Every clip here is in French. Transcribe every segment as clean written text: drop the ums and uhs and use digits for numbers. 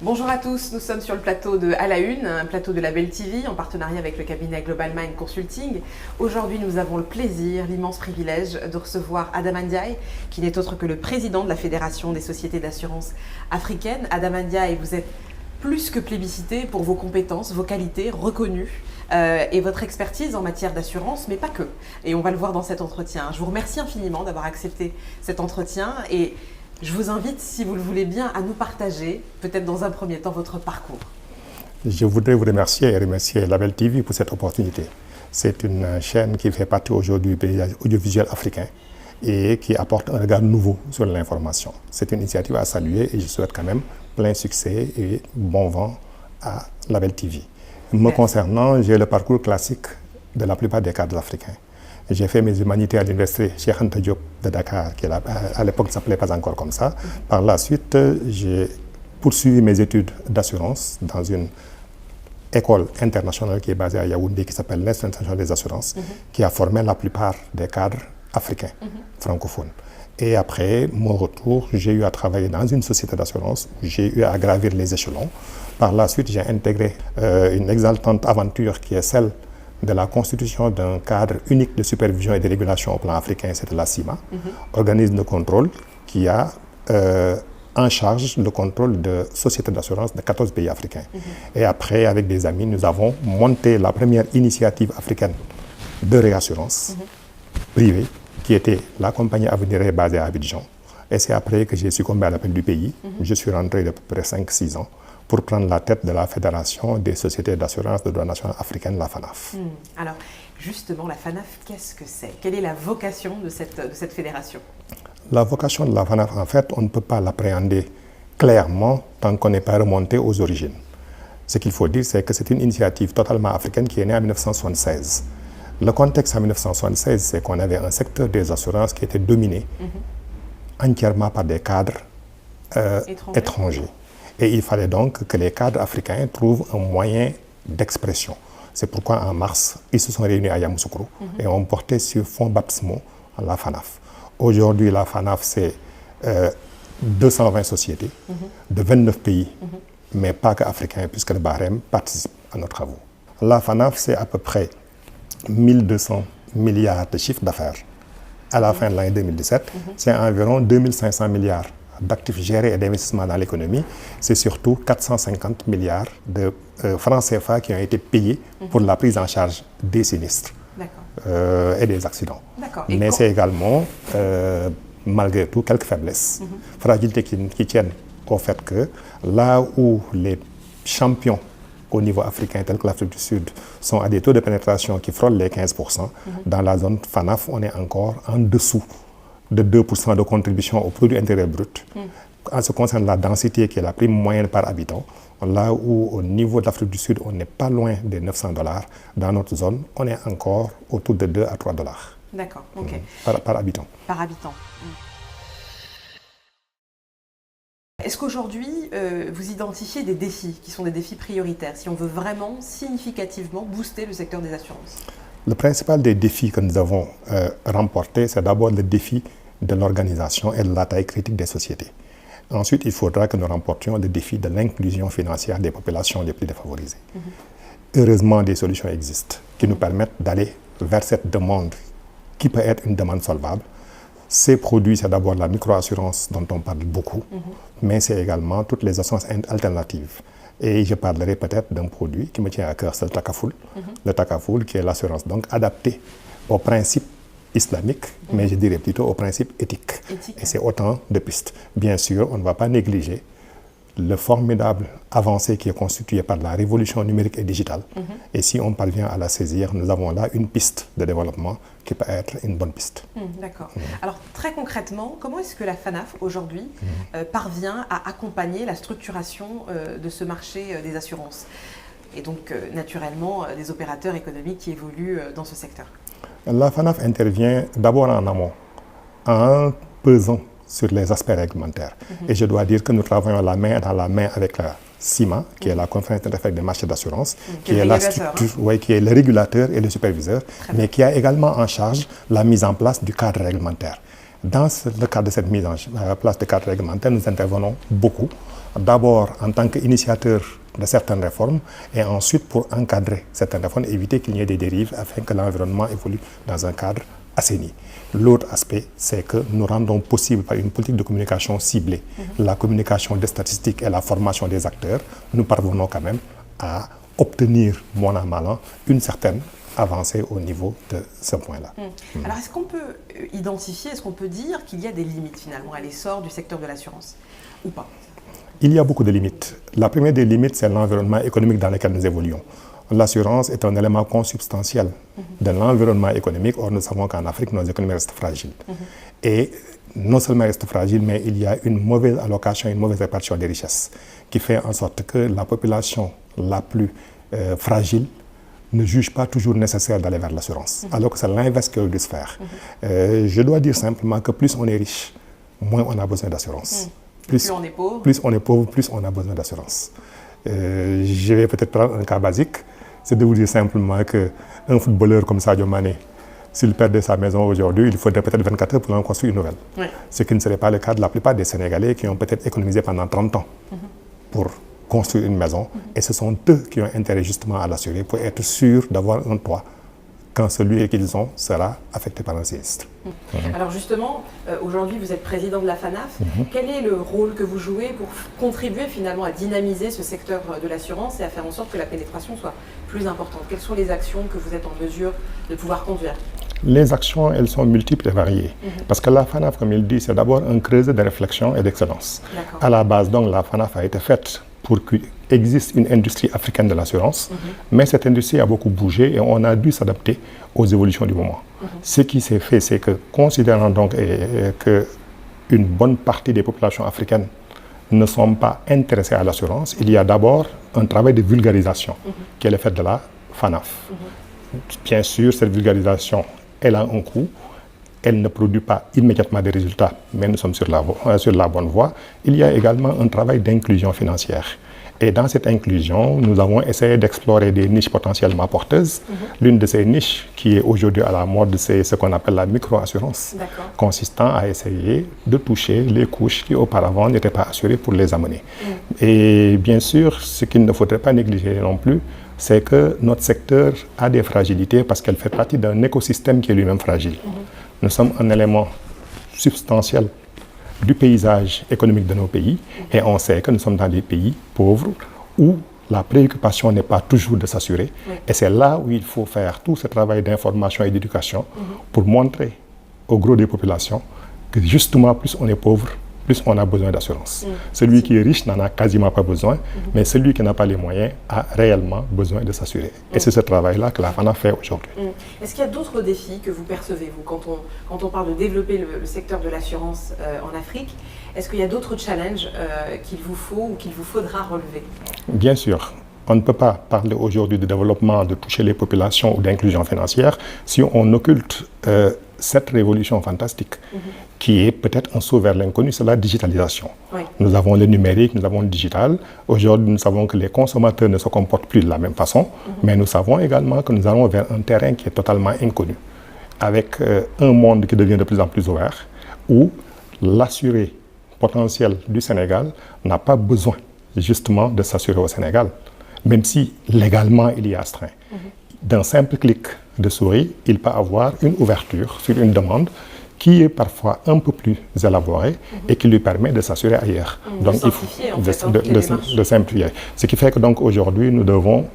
Bonjour à tous, nous sommes sur le plateau de À la Une, un plateau de Label TV en partenariat avec le cabinet Global Mind Consulting. Aujourd'hui, nous avons le plaisir, l'immense privilège de recevoir Adama Ndiaye, qui n'est autre que le président de la Fédération des sociétés d'assurance africaines. Adama Ndiaye, vous êtes plus que plébiscité pour vos compétences, vos qualités reconnues et votre expertise en matière d'assurance, mais pas que. Et on va le voir dans cet entretien. Je vous remercie infiniment d'avoir accepté cet entretien et je vous invite, si vous le voulez bien, à nous partager, peut-être dans un premier temps, votre parcours. Je voudrais vous remercier et remercier Label TV pour cette opportunité. C'est une chaîne qui fait partie aujourd'hui du paysage audiovisuel africain et qui apporte un regard nouveau sur l'information. C'est une initiative à saluer et je souhaite quand même plein succès et bon vent à Label TV. Me concernant, j'ai le parcours classique de la plupart des cadres africains. J'ai fait mes humanités à l'université Cheikh Anta Diop de Dakar, qui à l'époque ne s'appelait pas encore comme ça. Par la suite, j'ai poursuivi mes études d'assurance dans une école internationale qui est basée à Yaoundé, qui s'appelle l'Institut international des assurances, qui a formé la plupart des cadres africains francophones. Et après mon retour, j'ai eu à travailler dans une société d'assurance où j'ai eu à gravir les échelons. Par la suite, j'ai intégré une exaltante aventure qui est celle de la constitution d'un cadre unique de supervision et de régulation au plan africain, c'est la CIMA, organisme de contrôle qui a en charge le contrôle de sociétés d'assurance de 14 pays africains. Et après, avec des amis, nous avons monté la première initiative africaine de réassurance privée, qui était la compagnie Avenir basée à Abidjan. Et c'est après que j'ai succombé à l'appel du pays. Je suis rentré de peu près 5-6 ans pour prendre la tête de la Fédération des sociétés d'assurance de droit national africaine, la FANAF. Alors, justement, la FANAF, qu'est-ce que c'est? Quelle est la vocation de cette fédération? La vocation de la FANAF, en fait, on ne peut pas l'appréhender clairement tant qu'on n'est pas remonté aux origines. Ce qu'il faut dire, c'est que c'est une initiative totalement africaine qui est née en 1976. Le contexte en 1976, c'est qu'on avait un secteur des assurances qui était dominé entièrement par des cadres étrangers. Et il fallait donc que les cadres africains trouvent un moyen d'expression. C'est pourquoi en mars, ils se sont réunis à Yamoussoukro et ont porté sur fonds baptismaux la FANAF. Aujourd'hui, la FANAF, c'est 220 sociétés de 29 pays, mais pas qu'africains, puisque le Bahreïn participe à nos travaux. La FANAF, c'est à peu près 1200 milliards de chiffre d'affaires. À la fin de l'année 2017, c'est environ 2500 milliards d'actifs gérés et d'investissements dans l'économie. C'est surtout 450 milliards de francs CFA qui ont été payés pour la prise en charge des sinistres et des accidents. Mais c'est également, malgré tout, quelques faiblesses. Fragilités qui tiennent au fait que là où les champions au niveau africain, tels que l'Afrique du Sud, sont à des taux de pénétration qui frôlent les 15%, dans la zone FANAF, on est encore en dessous de 2% de contribution au produit intérieur brut. En ce qui concerne la densité, qui est la prime moyenne par habitant, là où au niveau de l'Afrique du Sud, on n'est pas loin des $900, dans notre zone, on est encore autour de 2 à 3 dollars. D'accord, ok. Par habitant. Par habitant. Est-ce qu'aujourd'hui, vous identifiez des défis qui sont des défis prioritaires, si on veut vraiment significativement booster le secteur des assurances? Le principal des défis que nous avons remportés, c'est d'abord le défi de l'organisation et de la taille critique des sociétés. Ensuite, il faudra que nous remportions le défi de l'inclusion financière des populations les plus défavorisées. Heureusement, des solutions existent qui nous permettent d'aller vers cette demande qui peut être une demande solvable. Ces produits, c'est d'abord la microassurance dont on parle beaucoup, mais c'est également toutes les assurances alternatives. Et je parlerai peut-être d'un produit qui me tient à cœur, c'est le Takaful. Le Takaful qui est l'assurance donc adaptée aux principes islamiques, mais je dirais plutôt aux principes éthiques. Et c'est autant de pistes. Bien sûr, on ne va pas négliger le formidable avancée qui est constituée par la révolution numérique et digitale. Et si on parvient à la saisir, nous avons là une piste de développement qui peut être une bonne piste. D'accord. Alors très concrètement, comment est-ce que la FANAF aujourd'hui parvient à accompagner la structuration de ce marché des assurances et donc naturellement des opérateurs économiques qui évoluent dans ce secteur? La FANAF intervient d'abord en amont, en pesant sur les aspects réglementaires. Et je dois dire que nous travaillons la main dans la main avec la CIMA, qui est la conférence interfaite des marchés d'assurance, qui est la structure, qui est le régulateur et le superviseur, mais qui a également en charge la mise en place du cadre réglementaire. Dans le cadre de cette mise en place de cadre réglementaire, nous intervenons beaucoup. D'abord en tant qu'initiateur de certaines réformes et ensuite pour encadrer certaines réformes, éviter qu'il n'y ait des dérives afin que l'environnement évolue dans un cadre assaini. L'autre aspect, c'est que nous rendons possible par une politique de communication ciblée, la communication des statistiques et la formation des acteurs, nous parvenons quand même à obtenir, bon an, mal an, une certaine avancée au niveau de ce point-là. Alors, est-ce qu'on peut identifier, est-ce qu'on peut dire qu'il y a des limites finalement à l'essor du secteur de l'assurance ou pas? Il y a beaucoup de limites. La première des limites, c'est l'environnement économique dans lequel nous évoluons. L'assurance est un élément consubstantiel de l'environnement économique. Or, nous savons qu'en Afrique, nos économies restent fragiles. Et non seulement restent fragiles, mais il y a une mauvaise allocation, une mauvaise répartition des richesses qui fait en sorte que la population la plus fragile ne juge pas toujours nécessaire d'aller vers l'assurance, alors que c'est l'inverse qu'il doit se faire. Je dois dire simplement que plus on est riche, moins on a besoin d'assurance. Plus on est pauvre. Plus on est pauvre, plus on a besoin d'assurance. Je vais peut-être prendre un cas basique, c'est de vous dire simplement qu'un footballeur comme Sadio Mané, s'il perdait sa maison aujourd'hui, il faudrait peut-être 24 heures pour en construire une nouvelle. Oui. Ce qui ne serait pas le cas de la plupart des Sénégalais qui ont peut-être économisé pendant 30 ans pour construire une maison. Et ce sont eux qui ont intérêt justement à l'assurer pour être sûrs d'avoir un toit quand celui qu'ils ont sera affecté par un sinistre. Alors justement, aujourd'hui vous êtes président de la FANAF. Quel est le rôle que vous jouez pour contribuer finalement à dynamiser ce secteur de l'assurance et à faire en sorte que la pénétration soit plus importante? Quelles sont les actions que vous êtes en mesure de pouvoir conduire? Les actions, elles sont multiples et variées. Parce que la FANAF, comme il dit, c'est d'abord un creuset de réflexion et d'excellence. À la base, donc, la FANAF a été faite pour qu'il existe une industrie africaine de l'assurance, mais cette industrie a beaucoup bougé et on a dû s'adapter aux évolutions du moment. Ce qui s'est fait, c'est que, considérant donc qu'une bonne partie des populations africaines ne sont pas intéressées à l'assurance, il y a d'abord un travail de vulgarisation qui est le fait de la FANAF. Bien sûr, cette vulgarisation, elle a un coût. Elle ne produit pas immédiatement des résultats, mais nous sommes sur la bonne voie. Il y a également un travail d'inclusion financière. Et dans cette inclusion, nous avons essayé d'explorer des niches potentiellement porteuses. L'une de ces niches qui est aujourd'hui à la mode, c'est ce qu'on appelle la micro-assurance, consistant à essayer de toucher les couches qui auparavant n'étaient pas assurées pour les amener. Et bien sûr, ce qu'il ne faudrait pas négliger non plus, c'est que notre secteur a des fragilités parce qu'elle fait partie d'un écosystème qui est lui-même fragile. Nous sommes un élément substantiel du paysage économique de nos pays et on sait que nous sommes dans des pays pauvres où la préoccupation n'est pas toujours de s'assurer. Et c'est là où il faut faire tout ce travail d'information et d'éducation pour montrer au gros des populations que justement plus on est pauvre, plus on a besoin d'assurance. Celui qui est riche n'en a quasiment pas besoin, mais celui qui n'a pas les moyens a réellement besoin de s'assurer. Et c'est ce travail-là que la FANAF fait aujourd'hui. Est-ce qu'il y a d'autres défis que vous percevez, vous, quand on parle de développer le secteur de l'assurance en Afrique? Est-ce qu'il y a d'autres challenges qu'il vous faut ou qu'il vous faudra relever? Bien sûr. On ne peut pas parler aujourd'hui de développement, de toucher les populations ou d'inclusion financière si on occulte cette révolution fantastique qui est peut-être un saut vers l'inconnu, c'est la digitalisation. Nous avons le numérique, nous avons le digital. Aujourd'hui, nous savons que les consommateurs ne se comportent plus de la même façon, mais nous savons également que nous allons vers un terrain qui est totalement inconnu, avec un monde qui devient de plus en plus ouvert, où l'assuré potentiel du Sénégal n'a pas besoin justement de s'assurer au Sénégal, même si légalement il y est astreint. D'un simple clic de souris, il peut avoir une ouverture sur une demande qui est parfois un peu plus élaborée et qui lui permet de s'assurer ailleurs. Donc il faut de simplifier. Ce qui fait que donc aujourd'hui nous devons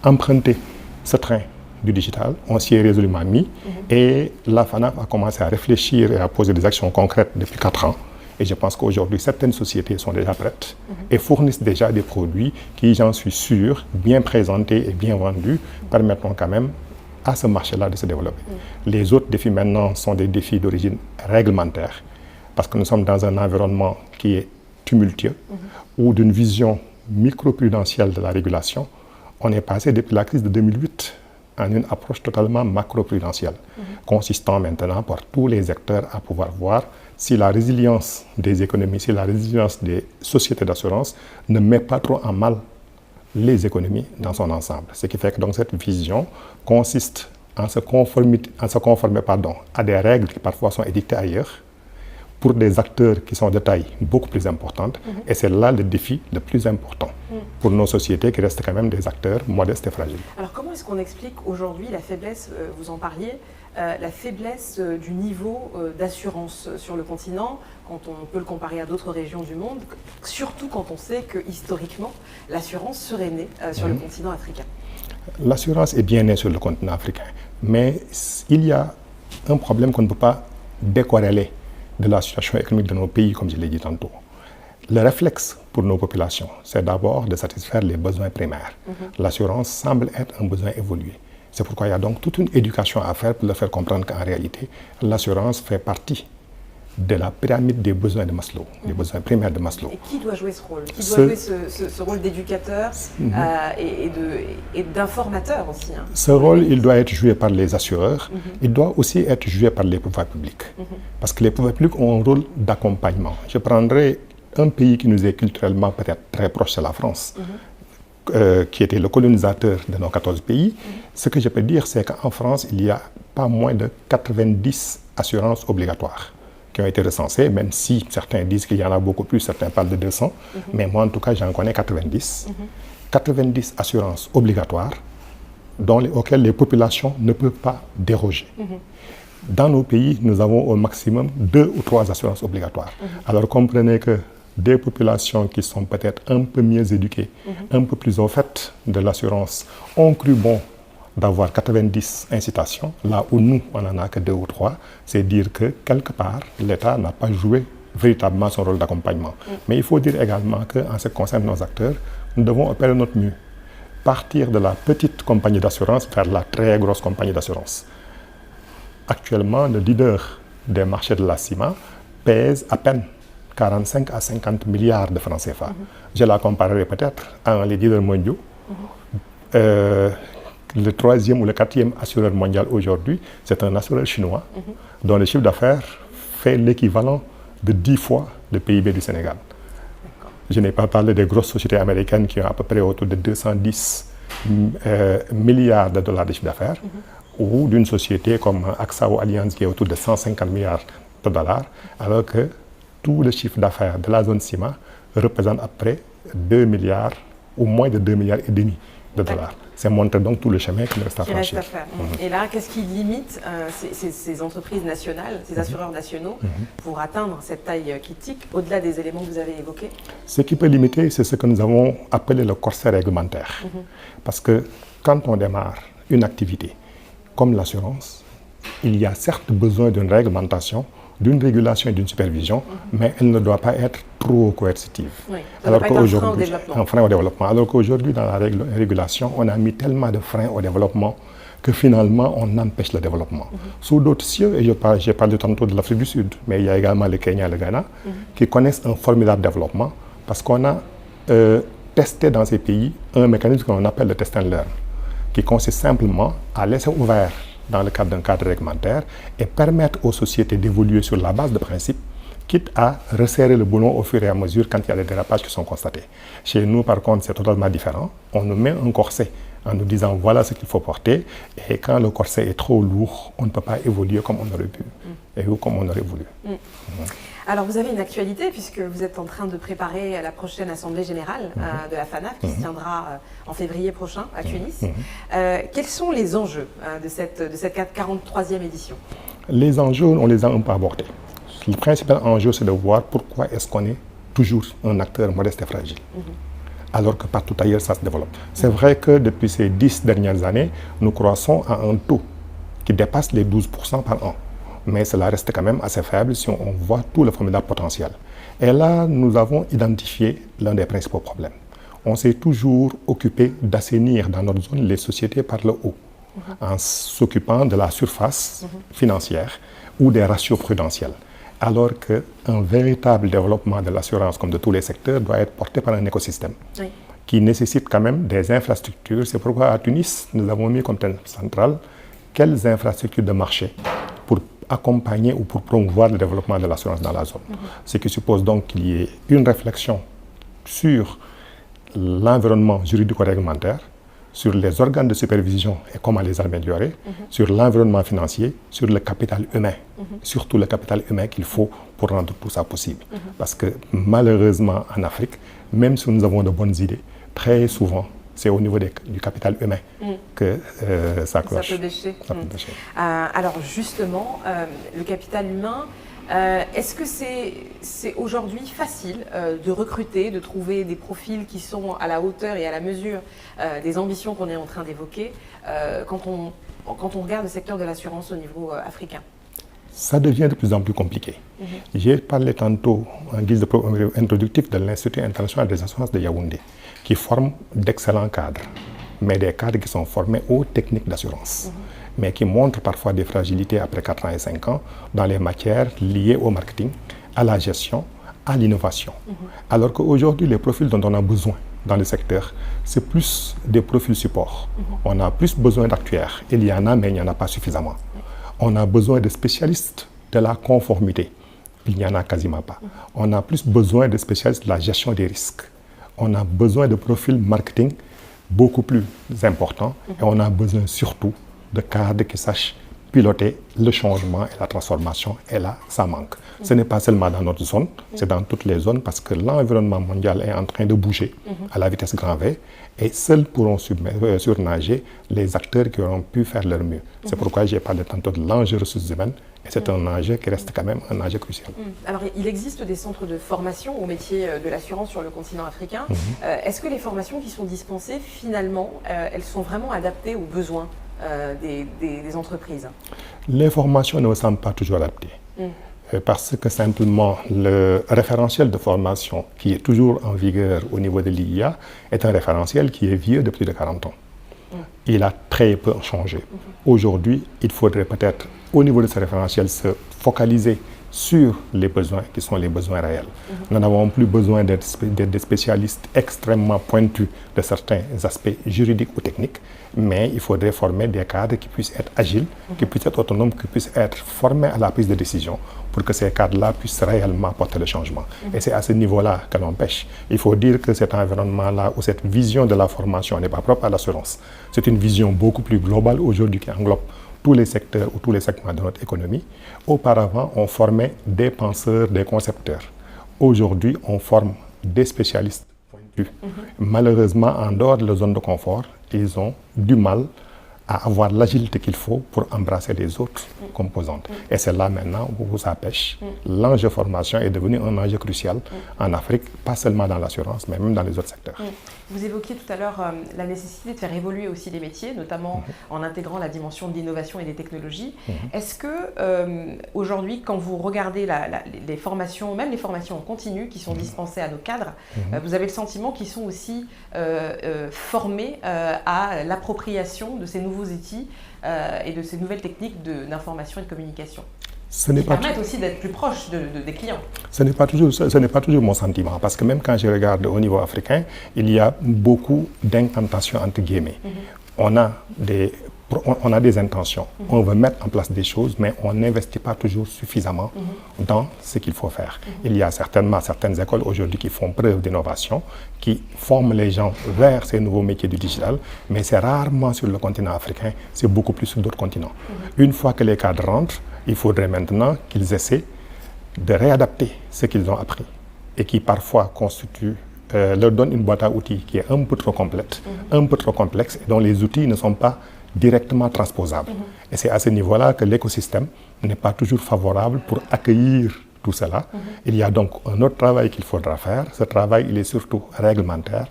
emprunter ce train du digital. On s'y est résolument mis et la FANAF a commencé à réfléchir et à poser des actions concrètes depuis 4 ans. Et je pense qu'aujourd'hui, certaines sociétés sont déjà prêtes et fournissent déjà des produits qui, j'en suis sûr, bien présentés et bien vendus, permettront quand même à ce marché-là de se développer. Les autres défis maintenant sont des défis d'origine réglementaire, parce que nous sommes dans un environnement qui est tumultueux, où d'une vision microprudentielle de la régulation, on est passé depuis la crise de 2008 en une approche totalement macroprudentielle, consistant maintenant pour tous les acteurs à pouvoir voir si la résilience des économies, si la résilience des sociétés d'assurance ne met pas trop en mal les économies dans son ensemble. Ce qui fait que donc cette vision consiste en se conformer à des règles qui parfois sont édictées ailleurs, pour des acteurs qui sont de taille beaucoup plus importante. Et c'est là le défi le plus important pour nos sociétés qui restent quand même des acteurs modestes et fragiles. Alors comment est-ce qu'on explique aujourd'hui la faiblesse, vous en parliez, la faiblesse du niveau d'assurance sur le continent, quand on peut le comparer à d'autres régions du monde, surtout quand on sait que historiquement l'assurance serait née sur le continent africain? L'assurance est bien née sur le continent africain, mais il y a un problème qu'on ne peut pas décorréler de la situation économique de nos pays, comme je l'ai dit tantôt. Le réflexe pour nos populations, c'est d'abord de satisfaire les besoins primaires. L'assurance semble être un besoin évolué. C'est pourquoi il y a donc toute une éducation à faire pour leur faire comprendre qu'en réalité, l'assurance fait partie de la pyramide des besoins de Maslow, des besoins primaires de Maslow. Et qui doit jouer ce rôle? Qui doit jouer ce rôle d'éducateur et d'informateur aussi, hein? Ce rôle, il doit être joué par les assureurs. Il doit aussi être joué par les pouvoirs publics. Parce que les pouvoirs publics ont un rôle d'accompagnement. Je prendrai un pays qui nous est culturellement peut-être très proche, c'est la France, qui était le colonisateur de nos 14 pays. Ce que je peux dire, c'est qu'en France, il y a pas moins de 90 assurances obligatoires qui ont été recensées, même si certains disent qu'il y en a beaucoup plus, certains parlent de 200, mais moi en tout cas j'en connais 90. 90 assurances obligatoires auxquelles les populations ne peuvent pas déroger. Dans nos pays, nous avons au maximum 2 ou 3 assurances obligatoires. Alors comprenez que des populations qui sont peut-être un peu mieux éduquées, un peu plus au fait de l'assurance, ont cru bon d'avoir 90 incitations, là où nous, on n'en a que 2 ou 3, c'est dire que quelque part, l'État n'a pas joué véritablement son rôle d'accompagnement. Mais il faut dire également qu'en ce qui concerne nos acteurs, nous devons opérer notre mieux. Partir de la petite compagnie d'assurance vers la très grosse compagnie d'assurance. Actuellement, le leader des marchés de la CIMA pèse à peine 45 à 50 milliards de francs CFA. Je la comparerai peut-être à un leader mondial. Le 3e ou le 4e assureur mondial aujourd'hui, c'est un assureur chinois dont le chiffre d'affaires fait l'équivalent de 10 fois le PIB du Sénégal. Je n'ai pas parlé des grosses sociétés américaines qui ont à peu près autour de 210 milliards de dollars de chiffre d'affaires, ou d'une société comme AXA ou Allianz qui est autour de 150 milliards de dollars, alors que tout le chiffre d'affaires de la zone CIMA représente à peu près 2 milliards ou moins de 2 milliards et demi de dollars. C'est montrer donc tout le chemin qui reste à franchir. Et là, qu'est-ce qui limite ces entreprises nationales, ces assureurs nationaux, pour atteindre cette taille critique, au-delà des éléments que vous avez évoqués? Ce qui peut limiter, c'est ce que nous avons appelé le corset réglementaire. Parce que quand on démarre une activité comme l'assurance, il y a certes besoin d'une réglementation, d'une régulation et d'une supervision, mais elle ne doit pas être trop coercitive. Oui, ça ne doit pas être un frein au développement. Alors qu'aujourd'hui, dans la régulation, on a mis tellement de freins au développement que finalement, on empêche le développement. Sous d'autres cieux, et j'ai parlé tantôt de l'Afrique du Sud, mais il y a également le Kenya et le Ghana, qui connaissent un formidable développement, parce qu'on a testé dans ces pays un mécanisme qu'on appelle le test and learn, qui consiste simplement à laisser ouvert dans le cadre d'un cadre réglementaire et permettre aux sociétés d'évoluer sur la base de principes, quitte à resserrer le boulon au fur et à mesure quand il y a des dérapages qui sont constatés. Chez nous, par contre, c'est totalement différent. On nous met un corset en nous disant voilà ce qu'il faut porter, et quand le corset est trop lourd, on ne peut pas évoluer comme on aurait pu et comme on aurait voulu. Alors vous avez une actualité puisque vous êtes en train de préparer la prochaine Assemblée Générale de la FANAF qui se tiendra en février prochain à Tunis. Quels sont les enjeux de cette 43e édition? Les enjeux, on les a un peu abordés. Le principal enjeu, c'est de voir pourquoi est-ce qu'on est toujours un acteur modeste et fragile, alors que partout ailleurs, ça se développe. C'est vrai que depuis ces 10 dernières années, nous croissons à un taux qui dépasse les 12% par an. Mais cela reste quand même assez faible si on voit tout le formidable potentiel. Et là, nous avons identifié l'un des principaux problèmes. On s'est toujours occupé d'assainir dans notre zone les sociétés par le haut, en s'occupant de la surface financière ou des ratios prudentiels. Alors qu'un véritable développement de l'assurance, comme de tous les secteurs, doit être porté par un écosystème qui nécessite quand même des infrastructures. C'est pourquoi à Tunis, nous avons mis comme thème central quelles infrastructures de marché pour accompagner ou pour promouvoir le développement de l'assurance dans la zone. Ce qui suppose donc qu'il y ait une réflexion sur l'environnement juridico-réglementaire, sur les organes de supervision et comment les améliorer, sur l'environnement financier, sur le capital humain, surtout le capital humain qu'il faut pour rendre tout ça possible. Parce que malheureusement en Afrique, même si nous avons de bonnes idées, très souvent, c'est au niveau du capital humain que ça cloche. Ça peut décher. Alors justement, le capital humain, est-ce que c'est aujourd'hui facile de recruter, de trouver des profils qui sont à la hauteur et à la mesure des ambitions qu'on est en train d'évoquer quand on regarde le secteur de l'assurance au niveau africain? Ça devient de plus en plus compliqué. J'ai parlé tantôt en guise introductif de l'Institut international des assurances de Yaoundé, qui forme d'excellents cadres, mais des cadres qui sont formés aux techniques d'assurance, mais qui montrent parfois des fragilités après 4 ans et 5 ans dans les matières liées au marketing, à la gestion, à l'innovation. Alors qu'aujourd'hui, les profils dont on a besoin dans le secteur, c'est plus des profils support. On a plus besoin d'actuaires. Il y en a, mais il n'y en a pas suffisamment. On a besoin de spécialistes de la conformité. Il n'y en a quasiment pas. On a plus besoin de spécialistes de la gestion des risques. On a besoin de profils marketing beaucoup plus importants. Et on a besoin surtout de cadres qui sachent piloter le changement et la transformation. Et là, ça manque. Ce n'est pas seulement dans notre zone, c'est dans toutes les zones parce que l'environnement mondial est en train de bouger à la vitesse grand V et seuls pourront surnager les acteurs qui auront pu faire leur mieux. C'est pourquoi j'ai parlé tantôt de l'enjeu ressources humaines et c'est un enjeu qui reste quand même un enjeu crucial. Alors, il existe des centres de formation au métier de l'assurance sur le continent africain. Est-ce que les formations qui sont dispensées, finalement, elles sont vraiment adaptées aux besoins des entreprises? Les formations ne me semblent pas toujours adaptées. Parce que simplement le référentiel de formation qui est toujours en vigueur au niveau de l'IA est un référentiel qui est vieux de plus de 40 ans. Il a très peu changé. Aujourd'hui, il faudrait peut-être, au niveau de ce référentiel, se focaliser sur les besoins qui sont les besoins réels. Nous n'avons plus besoin d'être des spécialistes extrêmement pointus de certains aspects juridiques ou techniques, mais il faudrait former des cadres qui puissent être agiles, qui puissent être autonomes, qui puissent être formés à la prise de décision pour que ces cadres-là puissent réellement porter le changement. Et c'est à ce niveau-là que l'on pêche. Il faut dire que cet environnement-là ou cette vision de la formation n'est pas propre à l'assurance. C'est une vision beaucoup plus globale aujourd'hui qui englobe tous les secteurs ou tous les segments de notre économie. Auparavant, on formait des penseurs, des concepteurs. Aujourd'hui, on forme des spécialistes pointus. Malheureusement, en dehors de la zone de confort, ils ont du mal à avoir l'agilité qu'il faut pour embrasser les autres composantes. Et c'est là maintenant où ça pêche. L'enjeu formation est devenu un enjeu crucial en Afrique, pas seulement dans l'assurance, mais même dans les autres secteurs. Vous évoquiez tout à l'heure la nécessité de faire évoluer aussi les métiers, notamment en intégrant la dimension de l'innovation et des technologies. Est-ce que aujourd'hui, quand vous regardez les formations, même les formations en continu qui sont dispensées à nos cadres, vous avez le sentiment qu'ils sont aussi formés à l'appropriation de ces nouveaux outils et de ces nouvelles techniques d'information et de communication qui permettent aussi d'être plus proches des clients? Ce n'est pas toujours mon sentiment, parce que même quand je regarde au niveau africain, il y a beaucoup d'incantations entre guillemets. On a des intentions, on veut mettre en place des choses, mais on n'investit pas toujours suffisamment dans ce qu'il faut faire. Il y a certainement certaines écoles aujourd'hui qui font preuve d'innovation, qui forment les gens vers ces nouveaux métiers du digital, mais c'est rarement sur le continent africain, c'est beaucoup plus sur d'autres continents. Une fois que les cadres rentrent, il faudrait maintenant qu'ils essaient de réadapter ce qu'ils ont appris et qui parfois leur donne une boîte à outils qui est un peu trop complète, un peu trop complexe, et dont les outils ne sont pas directement transposables. Et c'est à ce niveau-là que l'écosystème n'est pas toujours favorable pour accueillir tout cela. Il y a donc un autre travail qu'il faudra faire. Ce travail, il est surtout réglementaire.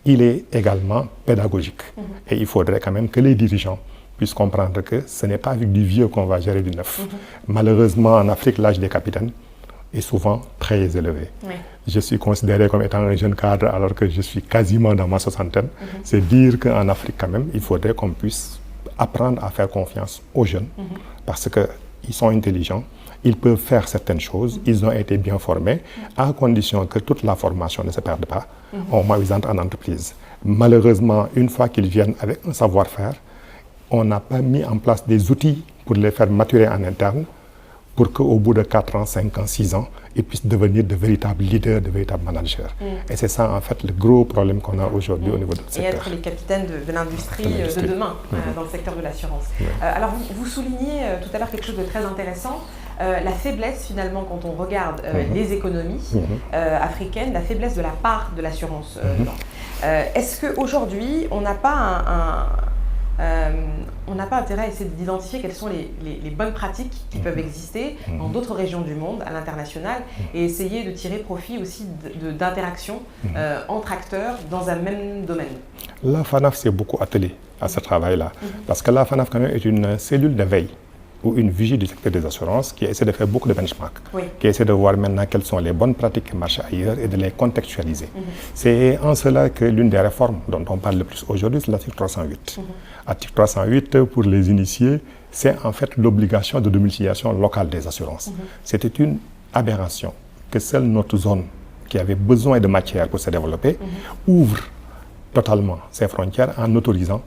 Il est également pédagogique. Et il faudrait quand même que les dirigeants puissent comprendre que ce n'est pas avec du vieux qu'on va gérer du neuf. Malheureusement, en Afrique, l'âge des capitaines est souvent très élevé. Je suis considéré comme étant un jeune cadre alors que je suis quasiment dans ma soixantaine. C'est dire qu'en Afrique, quand même, il faudrait qu'on puisse apprendre à faire confiance aux jeunes parce qu'ils sont intelligents, ils peuvent faire certaines choses, ils ont été bien formés, à condition que toute la formation ne se perde pas, au moins ils entrent en entreprise. Malheureusement, une fois qu'ils viennent avec un savoir-faire, on n'a pas mis en place des outils pour les faire maturer en interne, pour qu'au bout de 4 ans, 5 ans, 6 ans, ils puissent devenir de véritables leaders, de véritables managers. Et c'est ça, en fait, le gros problème qu'on a aujourd'hui au niveau de ce secteur. Et être les capitaines de l'industrie de demain, dans le secteur de l'assurance. Alors, vous soulignez tout à l'heure quelque chose de très intéressant, la faiblesse, finalement, quand on regarde les économies africaines, la faiblesse de la part de l'assurance dedans. Est-ce qu'aujourd'hui, on n'a pas on n'a pas intérêt à essayer d'identifier quelles sont les bonnes pratiques qui peuvent exister dans d'autres régions du monde, à l'international, et essayer de tirer profit aussi d'interactions entre acteurs dans un même domaine? La FANAF s'est beaucoup attelée à ce travail-là, parce que la FANAF quand même est une cellule de veille ou une vigie du secteur des assurances qui essaie de faire beaucoup de benchmarks, qui essaie de voir maintenant quelles sont les bonnes pratiques qui marchent ailleurs et de les contextualiser. C'est en cela que l'une des réformes dont on parle le plus aujourd'hui, c'est l'article 308. L'article 308, pour les initiés, c'est en fait l'obligation de domiciliation locale des assurances. C'était une aberration que seule notre zone, qui avait besoin de matière pour se développer, ouvre totalement ses frontières en autorisant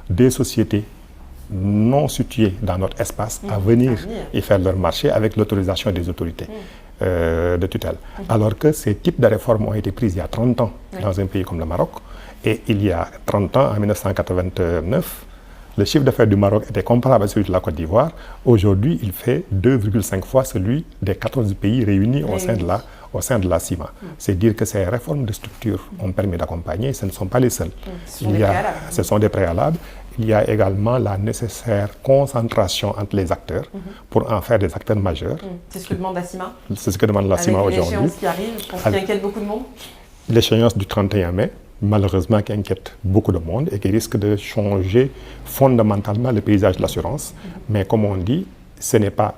des sociétés non situés dans notre espace à venir et faire leur marché avec l'autorisation des autorités de tutelle. Alors que ces types de réformes ont été prises il y a 30 ans dans un pays comme le Maroc. Et il y a 30 ans, en 1989, le chiffre d'affaires du Maroc était comparable à celui de la Côte d'Ivoire. Aujourd'hui, il fait 2,5 fois celui des 14 pays réunis au sein de la CIMA. C'est dire que ces réformes de structure ont permis d'accompagner, ce ne sont pas les seules. Ce sont des préalables. Il y a également la nécessaire concentration entre les acteurs pour en faire des acteurs majeurs. C'est ce que demande la CIMA. C'est ce que demande la CIMA aujourd'hui. L'échéance qui arrive, je pense qu'il inquiète beaucoup de monde. L'échéance du 31 mai, malheureusement, qui inquiète beaucoup de monde et qui risque de changer fondamentalement le paysage de l'assurance. Mais comme on dit, ce n'est pas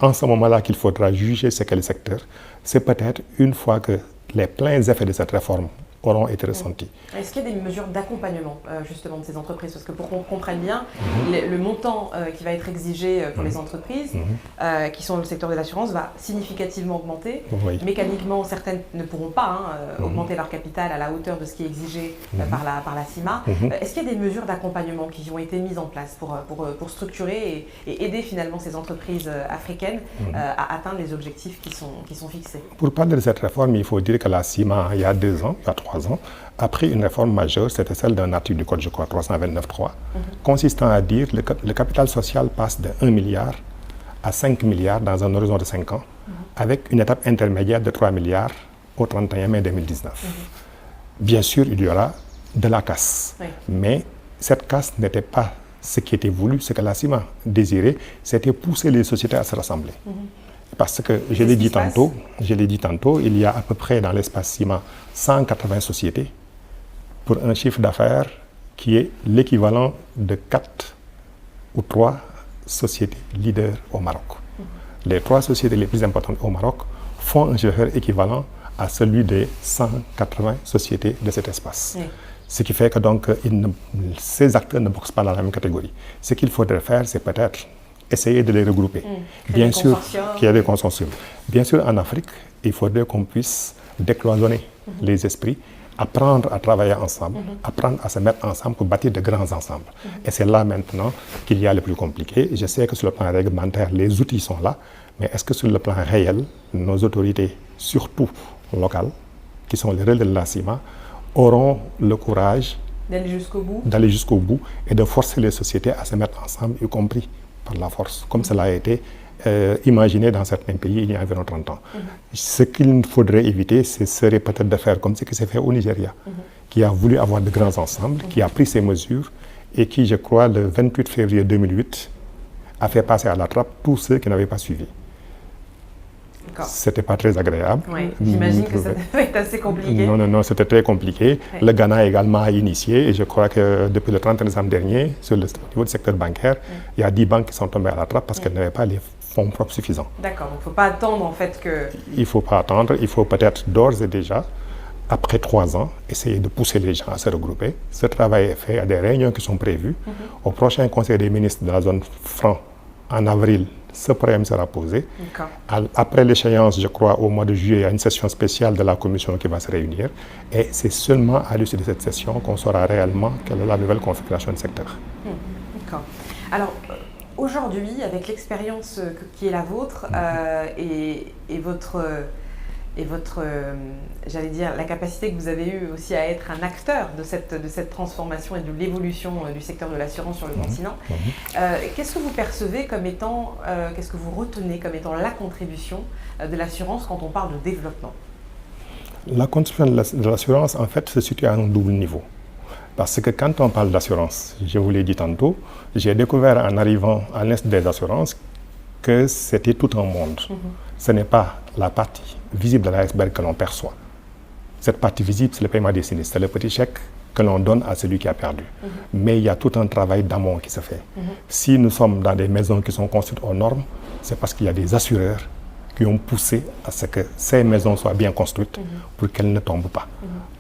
en ce moment-là qu'il faudra juger ce qu'est le secteur. C'est peut-être une fois que les pleins effets de cette réforme auront été ressentis. Est-ce qu'il y a des mesures d'accompagnement justement de ces entreprises? Parce que pour qu'on comprenne bien, le montant qui va être exigé pour les entreprises qui sont dans le secteur de l'assurance va significativement augmenter. Mécaniquement, certaines ne pourront pas augmenter leur capital à la hauteur de ce qui est exigé par la CIMA. Est-ce qu'il y a des mesures d'accompagnement qui ont été mises en place pour structurer et aider finalement ces entreprises africaines à atteindre les objectifs qui sont fixés? Pour parler de cette réforme, il faut dire que la CIMA, il y a 2 ans, il y a 3 ans, a pris une réforme majeure, c'était celle d'un article du Code, je crois, 329.3, consistant à dire que le capital social passe de 1 milliard à 5 milliards dans un horizon de 5 ans, avec une étape intermédiaire de 3 milliards au 31 mai 2019. Bien sûr, il y aura de la casse, mais cette casse n'était pas ce qui était voulu, ce que la CIMA désirait, c'était pousser les sociétés à se rassembler. Parce que, je l'ai dit tantôt, il y a à peu près dans l'espace CIMA 180 sociétés pour un chiffre d'affaires qui est l'équivalent de 4 ou 3 sociétés leaders au Maroc. Les 3 sociétés les plus importantes au Maroc font un chiffre d'affaires équivalent à celui des 180 sociétés de cet espace. Ce qui fait que donc, ces acteurs ne boxent pas dans la même catégorie. Ce qu'il faudrait faire, c'est peut-être essayer de les regrouper. Bien sûr, qu'il y a des consortiums. Bien sûr, en Afrique, il faudrait qu'on puisse décloisonner les esprits, apprendre à travailler ensemble, apprendre à se mettre ensemble pour bâtir de grands ensembles. Et c'est là maintenant qu'il y a le plus compliqué. Je sais que sur le plan réglementaire, les outils sont là, mais est-ce que sur le plan réel, nos autorités, surtout locales, qui sont les relais de la CIMA, auront le courage d'aller jusqu'au bout et de forcer les sociétés à se mettre ensemble, y compris par la force, comme cela a été imaginé dans certains pays il y a environ 30 ans. Ce qu'il faudrait éviter, ce serait peut-être de faire comme ce qui s'est fait au Nigeria, qui a voulu avoir de grands ensembles, qui a pris ces mesures et qui, je crois, le 28 février 2008, a fait passer à la trappe tous ceux qui n'avaient pas suivi. C'était pas très agréable. J'imagine que ça devait être assez compliqué. Non, c'était très compliqué. Le Ghana également a initié, et je crois que depuis le 31 décembre dernier, au niveau du secteur bancaire, il y a 10 banques qui sont tombées à la trappe parce qu'elles n'avaient pas les fonds propres suffisants. D'accord, donc il ne faut pas attendre en fait que... Il ne faut pas attendre, il faut peut-être d'ores et déjà, après 3 ans, essayer de pousser les gens à se regrouper. Ce travail est fait, il y a des réunions qui sont prévues. Au prochain Conseil des ministres de la zone franc, en avril, ce problème sera posé. Après l'échéance, je crois, au mois de juillet, il y a une session spéciale de la commission qui va se réunir. Et c'est seulement à l'issue de cette session qu'on saura réellement quelle est la nouvelle configuration du secteur. D'accord. Alors, Aujourd'hui, avec l'expérience qui est la vôtre et votre j'allais dire, la capacité que vous avez eue aussi à être un acteur de cette transformation et de l'évolution du secteur de l'assurance sur le continent, qu'est-ce que vous percevez comme étant, qu'est-ce que vous retenez comme étant la contribution de l'assurance quand on parle de développement? La contribution de l'assurance, en fait, se situe à un double niveau. Parce que quand on parle d'assurance, je vous l'ai dit tantôt, j'ai découvert en arrivant à l'Institut des assurances que c'était tout un monde. Ce n'est pas la partie visible de l'iceberg que l'on perçoit. Cette partie visible, c'est le paiement des sinistres, c'est le petit chèque que l'on donne à celui qui a perdu. Mais il y a tout un travail d'amont qui se fait. Si nous sommes dans des maisons qui sont construites aux normes, c'est parce qu'il y a des assureurs qui ont poussé à ce que ces maisons soient bien construites pour qu'elles ne tombent pas.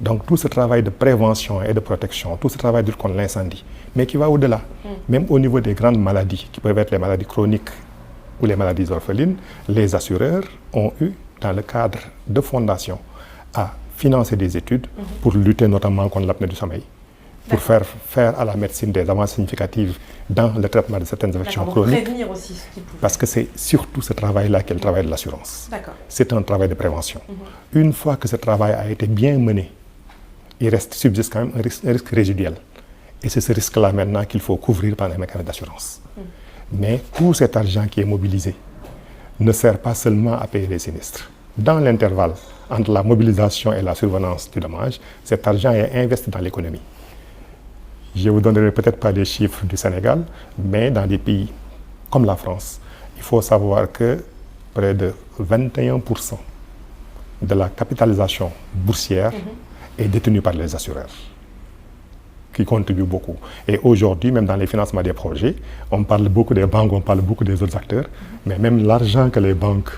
Donc tout ce travail de prévention et de protection, tout ce travail de lutte contre l'incendie, mais qui va au-delà, même au niveau des grandes maladies, qui peuvent être les maladies chroniques ou les maladies orphelines, les assureurs ont eu, dans le cadre de fondations, à financer des études pour lutter notamment contre l'apnée du sommeil, pour faire à la médecine des avancées significatives dans le traitement de certaines affections chroniques. Prévenir aussi ce qui pouvait. Parce que c'est surtout ce travail-là qui est le travail de l'assurance. C'est un travail de prévention. Une fois que ce travail a été bien mené, il subsiste quand même un risque résiduel. Et c'est ce risque-là maintenant qu'il faut couvrir par les mécanismes d'assurance. Mais tout cet argent qui est mobilisé ne sert pas seulement à payer les sinistres. Dans l'intervalle entre la mobilisation et la survenance du dommage, cet argent est investi dans l'économie. Je ne vous donnerai peut-être pas les chiffres du Sénégal, mais dans des pays comme la France, il faut savoir que près de 21% de la capitalisation boursière est détenue par les assureurs, qui contribuent beaucoup. Et aujourd'hui, même dans les financements des projets, on parle beaucoup des banques, on parle beaucoup des autres acteurs, mais même l'argent que les banques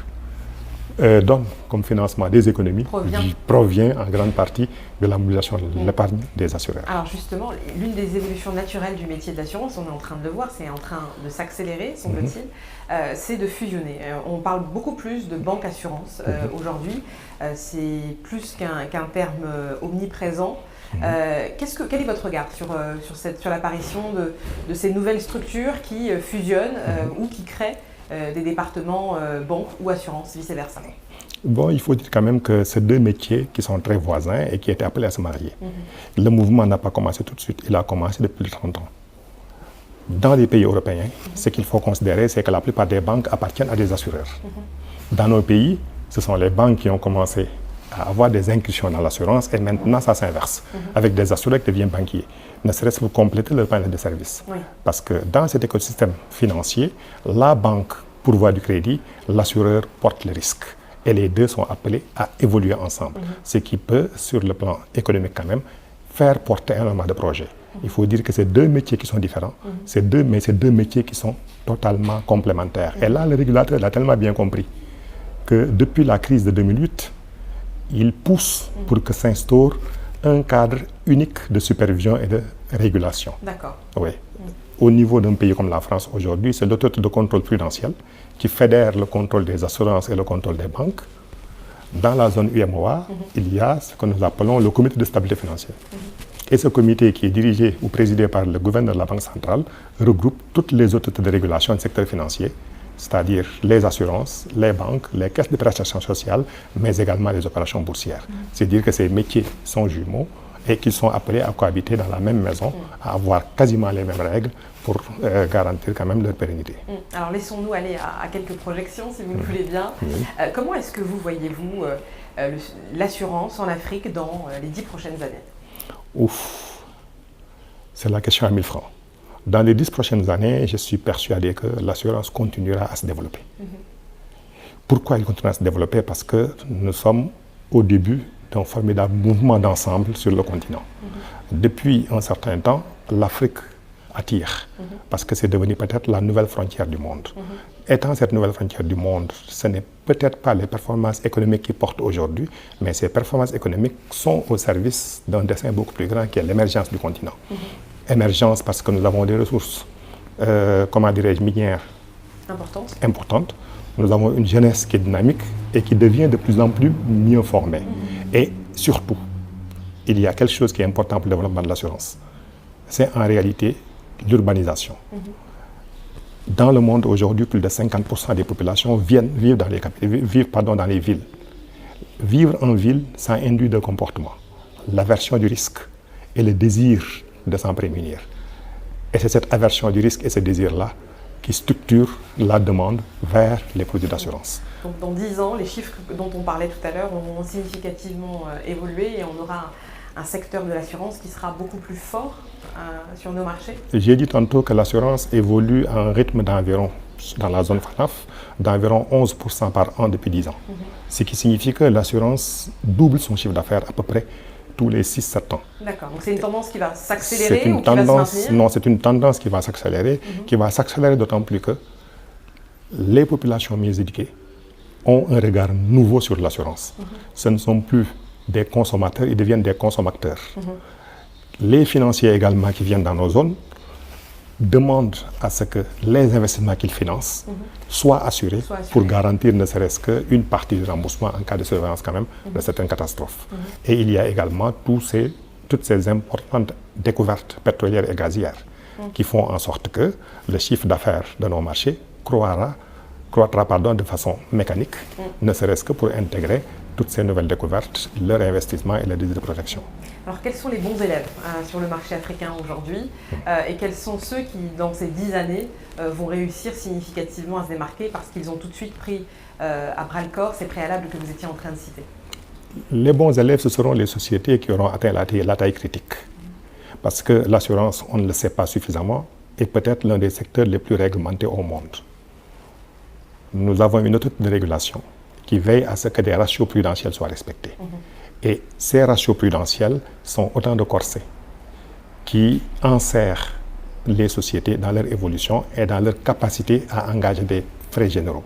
donnent comme financement des économies provient en grande partie de la mobilisation de l'épargne des assureurs. Alors justement, l'une des évolutions naturelles du métier de l'assurance, on est en train de le voir, c'est en train de s'accélérer, semble-t-il, c'est de fusionner. On parle beaucoup plus de banque assurance aujourd'hui, c'est plus qu'un terme omniprésent. Quel est votre regard sur l'apparition de ces nouvelles structures qui fusionnent ou qui créent des départements banque ou assurance, vice-versa? Bon, il faut dire quand même que c'est deux métiers qui sont très voisins et qui étaient appelés à se marier. Le mouvement n'a pas commencé tout de suite, il a commencé depuis 30 ans. Dans les pays européens, ce qu'il faut considérer, c'est que la plupart des banques appartiennent à des assureurs. Dans nos pays, ce sont les banques qui ont commencé à avoir des incursions dans l'assurance et maintenant ça s'inverse, avec des assureurs qui deviennent banquiers, ne serait-ce pour compléter leur panel de services. Parce que dans cet écosystème financier, la banque pourvoit du crédit, l'assureur porte le risque. Et les deux sont appelés à évoluer ensemble, ce qui peut, sur le plan économique quand même, faire porter énormément de projets. Il faut dire que c'est deux métiers qui sont différents, mais c'est deux métiers qui sont totalement complémentaires. Et là, le régulateur l'a tellement bien compris que depuis la crise de 2008, il pousse pour que s'instaure un cadre unique de supervision et de régulation. D'accord. Oui. Au niveau d'un pays comme la France aujourd'hui, c'est l'autorité de contrôle prudentiel qui fédère le contrôle des assurances et le contrôle des banques. Dans la zone UMOA, il y a ce que nous appelons le comité de stabilité financière. Et ce comité, qui est dirigé ou présidé par le gouverneur de la Banque centrale, regroupe toutes les autorités de régulation du secteur financier, c'est-à-dire les assurances, les banques, les caisses de prestations sociales, mais également les opérations boursières. C'est-à-dire que ces métiers sont jumeaux et qu'ils sont appelés à cohabiter dans la même maison, à avoir quasiment les mêmes règles pour garantir quand même leur pérennité. Alors laissons-nous aller à quelques projections, si vous le voulez bien. Comment est-ce que vous voyez-vous l'assurance en Afrique dans les 10 prochaines années? Ouf, c'est la question à 1000 francs. Dans les 10 prochaines années, je suis persuadé que l'assurance continuera à se développer. Pourquoi elle continuera à se développer? Parce que nous sommes au début d'un formidable mouvement d'ensemble sur le continent. Depuis un certain temps, l'Afrique attire, parce que c'est devenu peut-être la nouvelle frontière du monde. Étant cette nouvelle frontière du monde, ce n'est peut-être pas les performances économiques qui portent aujourd'hui, mais ces performances économiques sont au service d'un dessein beaucoup plus grand qui est l'émergence du continent. Émergence parce que nous avons des ressources, comment dirais-je, minières importantes. Nous avons une jeunesse qui est dynamique et qui devient de plus en plus mieux formée. Et surtout, il y a quelque chose qui est important pour le développement de l'assurance. C'est en réalité l'urbanisation. Dans le monde aujourd'hui, plus de 50% des populations vivent dans les villes. Vivre en ville, ça induit deux comportements, l'aversion du risque et le désir de s'en prémunir. Et c'est cette aversion du risque et ce désir-là qui structure la demande vers les produits d'assurance. Donc dans 10 ans, les chiffres dont on parlait tout à l'heure auront significativement évolué et on aura un secteur de l'assurance qui sera beaucoup plus fort sur nos marchés. J'ai dit tantôt que l'assurance évolue à un rythme d'environ, dans la zone FANAF, d'environ 11% par an depuis 10 ans. Ce qui signifie que l'assurance double son chiffre d'affaires à peu près tous les 6-7 ans. D'accord, donc c'est une tendance qui va s'accélérer ou qui va se maintenir? Non, c'est une tendance qui va s'accélérer, d'autant plus que les populations mieux éduquées ont un regard nouveau sur l'assurance. Ce ne sont plus des consommateurs, ils deviennent des consommateurs. Les financiers également qui viennent dans nos zones demandent à ce que les investissements qu'ils financent soient assurés pour garantir ne serait-ce qu'une partie du remboursement en cas de survenance quand même de certaines catastrophes. Et il y a également toutes ces importantes découvertes pétrolières et gazières qui font en sorte que le chiffre d'affaires de nos marchés croîtra de façon mécanique, ne serait-ce que pour intégrer toutes ces nouvelles découvertes, leur investissement et leur désir de protection. Alors quels sont les bons élèves sur le marché africain aujourd'hui et quels sont ceux qui, dans ces 10 années, vont réussir significativement à se démarquer parce qu'ils ont tout de suite pris à bras-le-corps ces préalables que vous étiez en train de citer? Les bons élèves, ce seront les sociétés qui auront atteint la taille critique. Parce que l'assurance, on ne le sait pas suffisamment, est peut-être l'un des secteurs les plus réglementés au monde. Nous avons une autorité de régulation qui veille à ce que des ratios prudentiels soient respectés. Et ces ratios prudentiels sont autant de corsets qui enserrent les sociétés dans leur évolution et dans leur capacité à engager des frais généraux.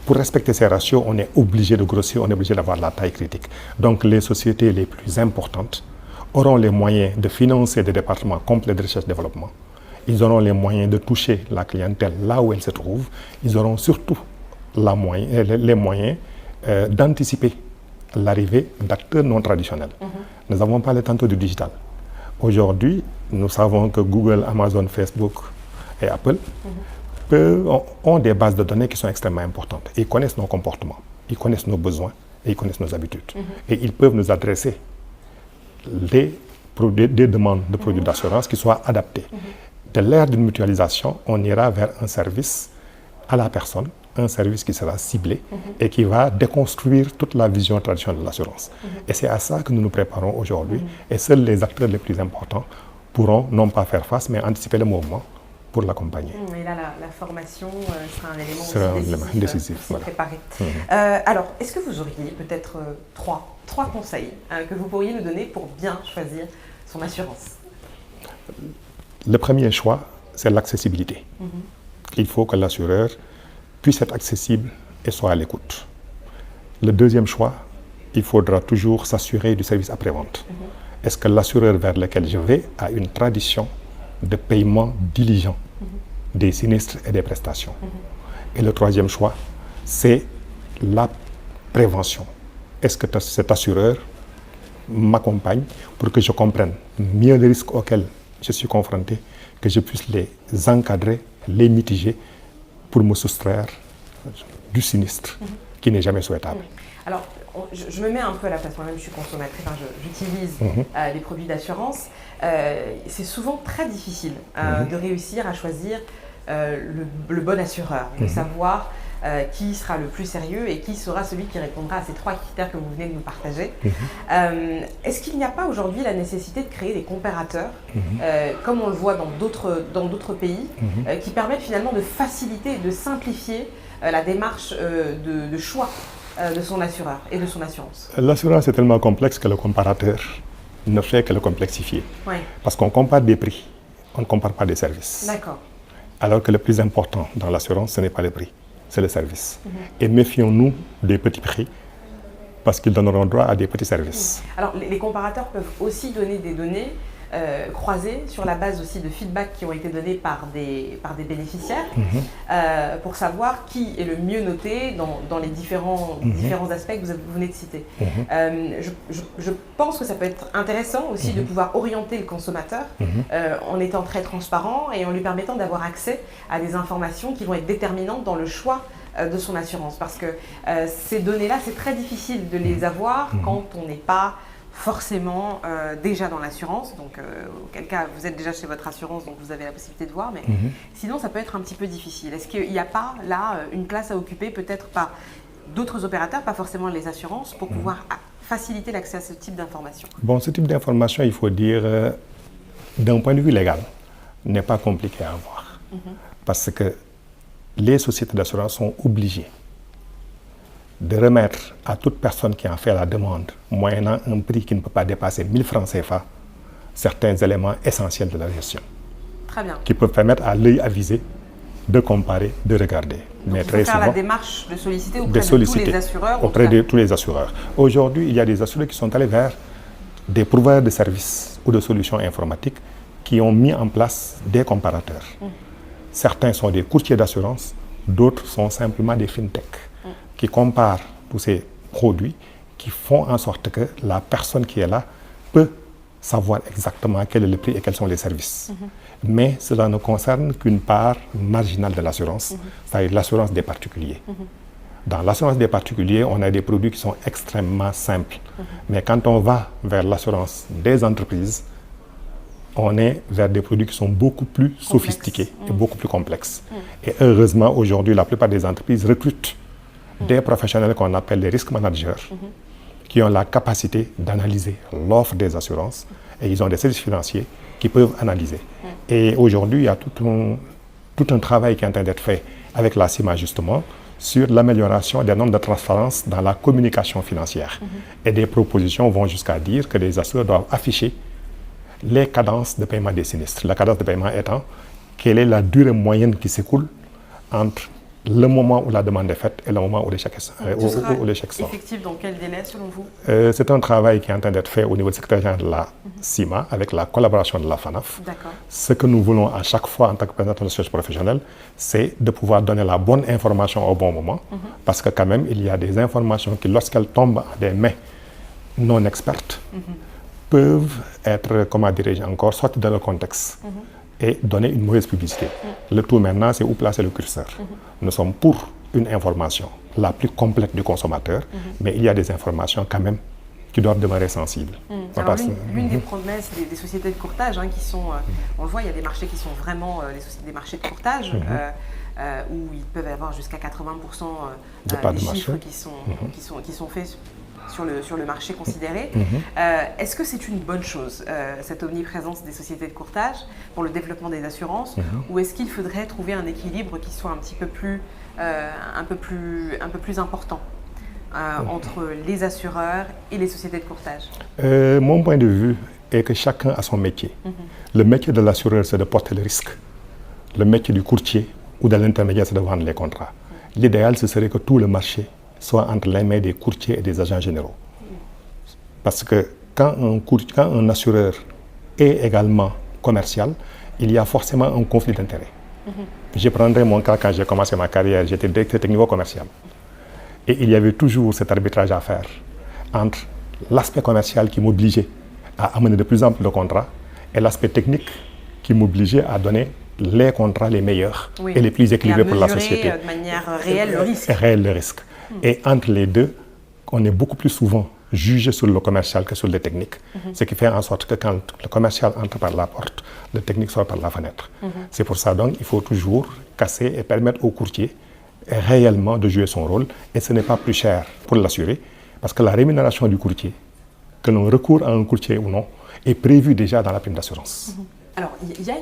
Pour respecter ces ratios, on est obligé de grossir, on est obligé d'avoir la taille critique. Donc les sociétés les plus importantes auront les moyens de financer des départements complets de recherche et développement. Ils auront les moyens de toucher la clientèle là où elle se trouve. Ils auront surtout les moyens d'anticiper l'arrivée d'acteurs non traditionnels. Nous avons parlé tantôt du digital. Aujourd'hui, nous savons que Google, Amazon, Facebook et Apple ont des bases de données qui sont extrêmement importantes. Ils connaissent nos comportements, ils connaissent nos besoins et ils connaissent nos habitudes. Et ils peuvent nous adresser des demandes de produits d'assurance qui soient adaptés. De l'ère d'une mutualisation, on ira vers un service à la personne, un service qui sera ciblé et qui va déconstruire toute la vision traditionnelle de l'assurance. Et c'est à ça que nous nous préparons aujourd'hui. Et seuls les acteurs les plus importants pourront non pas faire face, mais anticiper le mouvement pour l'accompagner. Et là, la formation sera un élément décisif pour préparer. Alors, est-ce que vous auriez peut-être trois conseils que vous pourriez nous donner pour bien choisir son assurance? Le premier choix, c'est l'accessibilité. Il faut que l'assureur puisse être accessible et soit à l'écoute. Le deuxième choix, il faudra toujours s'assurer du service après-vente. Est-ce que l'assureur vers lequel je vais a une tradition de paiement diligent des sinistres et des prestations? Et le troisième choix, c'est la prévention. Est-ce que cet assureur m'accompagne pour que je comprenne mieux les risques auxquels je suis confronté, que je puisse les encadrer, les mitiger pour me soustraire du sinistre qui n'est jamais souhaitable. Alors, je me mets un peu à la place, moi-même je suis consommatrice, j'utilise les produits d'assurance. C'est souvent très difficile de réussir à choisir le bon assureur, de savoir qui sera le plus sérieux et qui sera celui qui répondra à ces trois critères que vous venez de nous partager. Est-ce qu'il n'y a pas aujourd'hui la nécessité de créer des comparateurs, comme on le voit dans d'autres pays, qui permettent finalement de faciliter et de simplifier la démarche de choix de son assureur et de son assurance? L'assurance est tellement complexe que le comparateur ne fait que le complexifier. Parce qu'on compare des prix, on ne compare pas des services. D'accord. Alors que le plus important dans l'assurance, ce n'est pas le prix, c'est le service. Et méfions-nous des petits prix, parce qu'ils donneront droit à des petits services. Alors, les comparateurs peuvent aussi donner des données croisés sur la base aussi de feedbacks qui ont été donnés par des bénéficiaires pour savoir qui est le mieux noté dans les différents aspects que vous venez de citer. Je pense que ça peut être intéressant aussi de pouvoir orienter le consommateur en étant très transparent et en lui permettant d'avoir accès à des informations qui vont être déterminantes dans le choix de son assurance. Parce que ces données-là, c'est très difficile de les avoir quand on n'est pas forcément déjà dans l'assurance, donc auquel cas vous êtes déjà chez votre assurance, donc vous avez la possibilité de voir, mais sinon ça peut être un petit peu difficile. Est-ce qu'il n'y a pas là une place à occuper peut-être par d'autres opérateurs, pas forcément les assurances, pour pouvoir faciliter l'accès à ce type d'informations? Bon, ce type d'information, il faut dire, d'un point de vue légal, n'est pas compliqué à avoir. Parce que les sociétés d'assurance sont obligées de remettre à toute personne qui en fait la demande, moyennant un prix qui ne peut pas dépasser 1000 francs CFA, certains éléments essentiels de la gestion. Très bien. Qui peuvent permettre à l'œil avisé de comparer, de regarder. Donc, mais il faut faire la démarche de solliciter auprès de tous les assureurs. Auprès de tous les assureurs. Aujourd'hui, il y a des assureurs qui sont allés vers des pourvoyeurs de services ou de solutions informatiques qui ont mis en place des comparateurs. Certains sont des courtiers d'assurance, d'autres sont simplement des fintech qui comparent tous ces produits, qui font en sorte que la personne qui est là peut savoir exactement quel est le prix et quels sont les services. Mais cela ne concerne qu'une part marginale de l'assurance, c'est-à-dire l'assurance des particuliers. Dans l'assurance des particuliers, on a des produits qui sont extrêmement simples. Mais quand on va vers l'assurance des entreprises, on est vers des produits qui sont beaucoup plus sophistiqués et beaucoup plus complexes. Et heureusement, aujourd'hui, la plupart des entreprises recrutent des professionnels qu'on appelle les risk managers, qui ont la capacité d'analyser l'offre des assurances, et ils ont des services financiers qui peuvent analyser. Et aujourd'hui, il y a tout un travail qui est en train d'être fait avec la CIMA justement sur l'amélioration des normes de transparence dans la communication financière. Et des propositions vont jusqu'à dire que les assureurs doivent afficher les cadences de paiement des sinistres. La cadence de paiement étant quelle est la durée moyenne qui s'écoule entre le moment où la demande est faite et le moment où l'échec sort. Effectif dans quel délai selon vous? C'est un travail qui est en train d'être fait au niveau du secrétariat de la CIMA avec la collaboration de la FANAF. Ce que nous voulons à chaque fois en tant que représentant de l'association professionnelle, c'est de pouvoir donner la bonne information au bon moment, parce que quand même il y a des informations qui, lorsqu'elles tombent à des mains non expertes, peuvent être, comment dirais-je encore, sorties de leur contexte et donner une mauvaise publicité. Le tout maintenant, c'est où placer le curseur. Nous sommes pour une information la plus complète du consommateur, mais il y a des informations quand même qui doivent demeurer sensibles. Alors l'une des promesses des sociétés de courtage, qui sont, on le voit, il y a des marchés qui sont vraiment des marchés de courtage, où ils peuvent avoir jusqu'à 80% des chiffres qui sont faits sur le marché considéré. Est-ce que c'est une bonne chose, cette omniprésence des sociétés de courtage pour le développement des assurances, ou est-ce qu'il faudrait trouver un équilibre qui soit un peu plus important entre les assureurs et les sociétés de courtage? Mon point de vue est que chacun a son métier. Le métier de l'assureur, c'est de porter le risque. Le métier du courtier ou de l'intermédiaire, c'est de vendre les contrats. L'idéal, ce serait que tout le marché soit entre les mains des courtiers et des agents généraux. Parce que quand un assureur est également commercial, il y a forcément un conflit d'intérêts. Je prendrai mon cas quand j'ai commencé ma carrière, j'étais directeur technico commercial. Et il y avait toujours cet arbitrage à faire entre l'aspect commercial qui m'obligeait à amener de plus en plus de contrats et l'aspect technique qui m'obligeait à donner les contrats les meilleurs et les plus équilibrés pour la société. De manière réelle le risque. Réel le risque. Et entre les deux, on est beaucoup plus souvent jugé sur le commercial que sur le technique. Ce qui fait en sorte que quand le commercial entre par la porte, le technique sort par la fenêtre. C'est pour ça donc il faut toujours casser et permettre au courtier réellement de jouer son rôle. Et ce n'est pas plus cher pour l'assurer, parce que la rémunération du courtier, que l'on recourt à un courtier ou non, est prévue déjà dans la prime d'assurance. Alors, il y a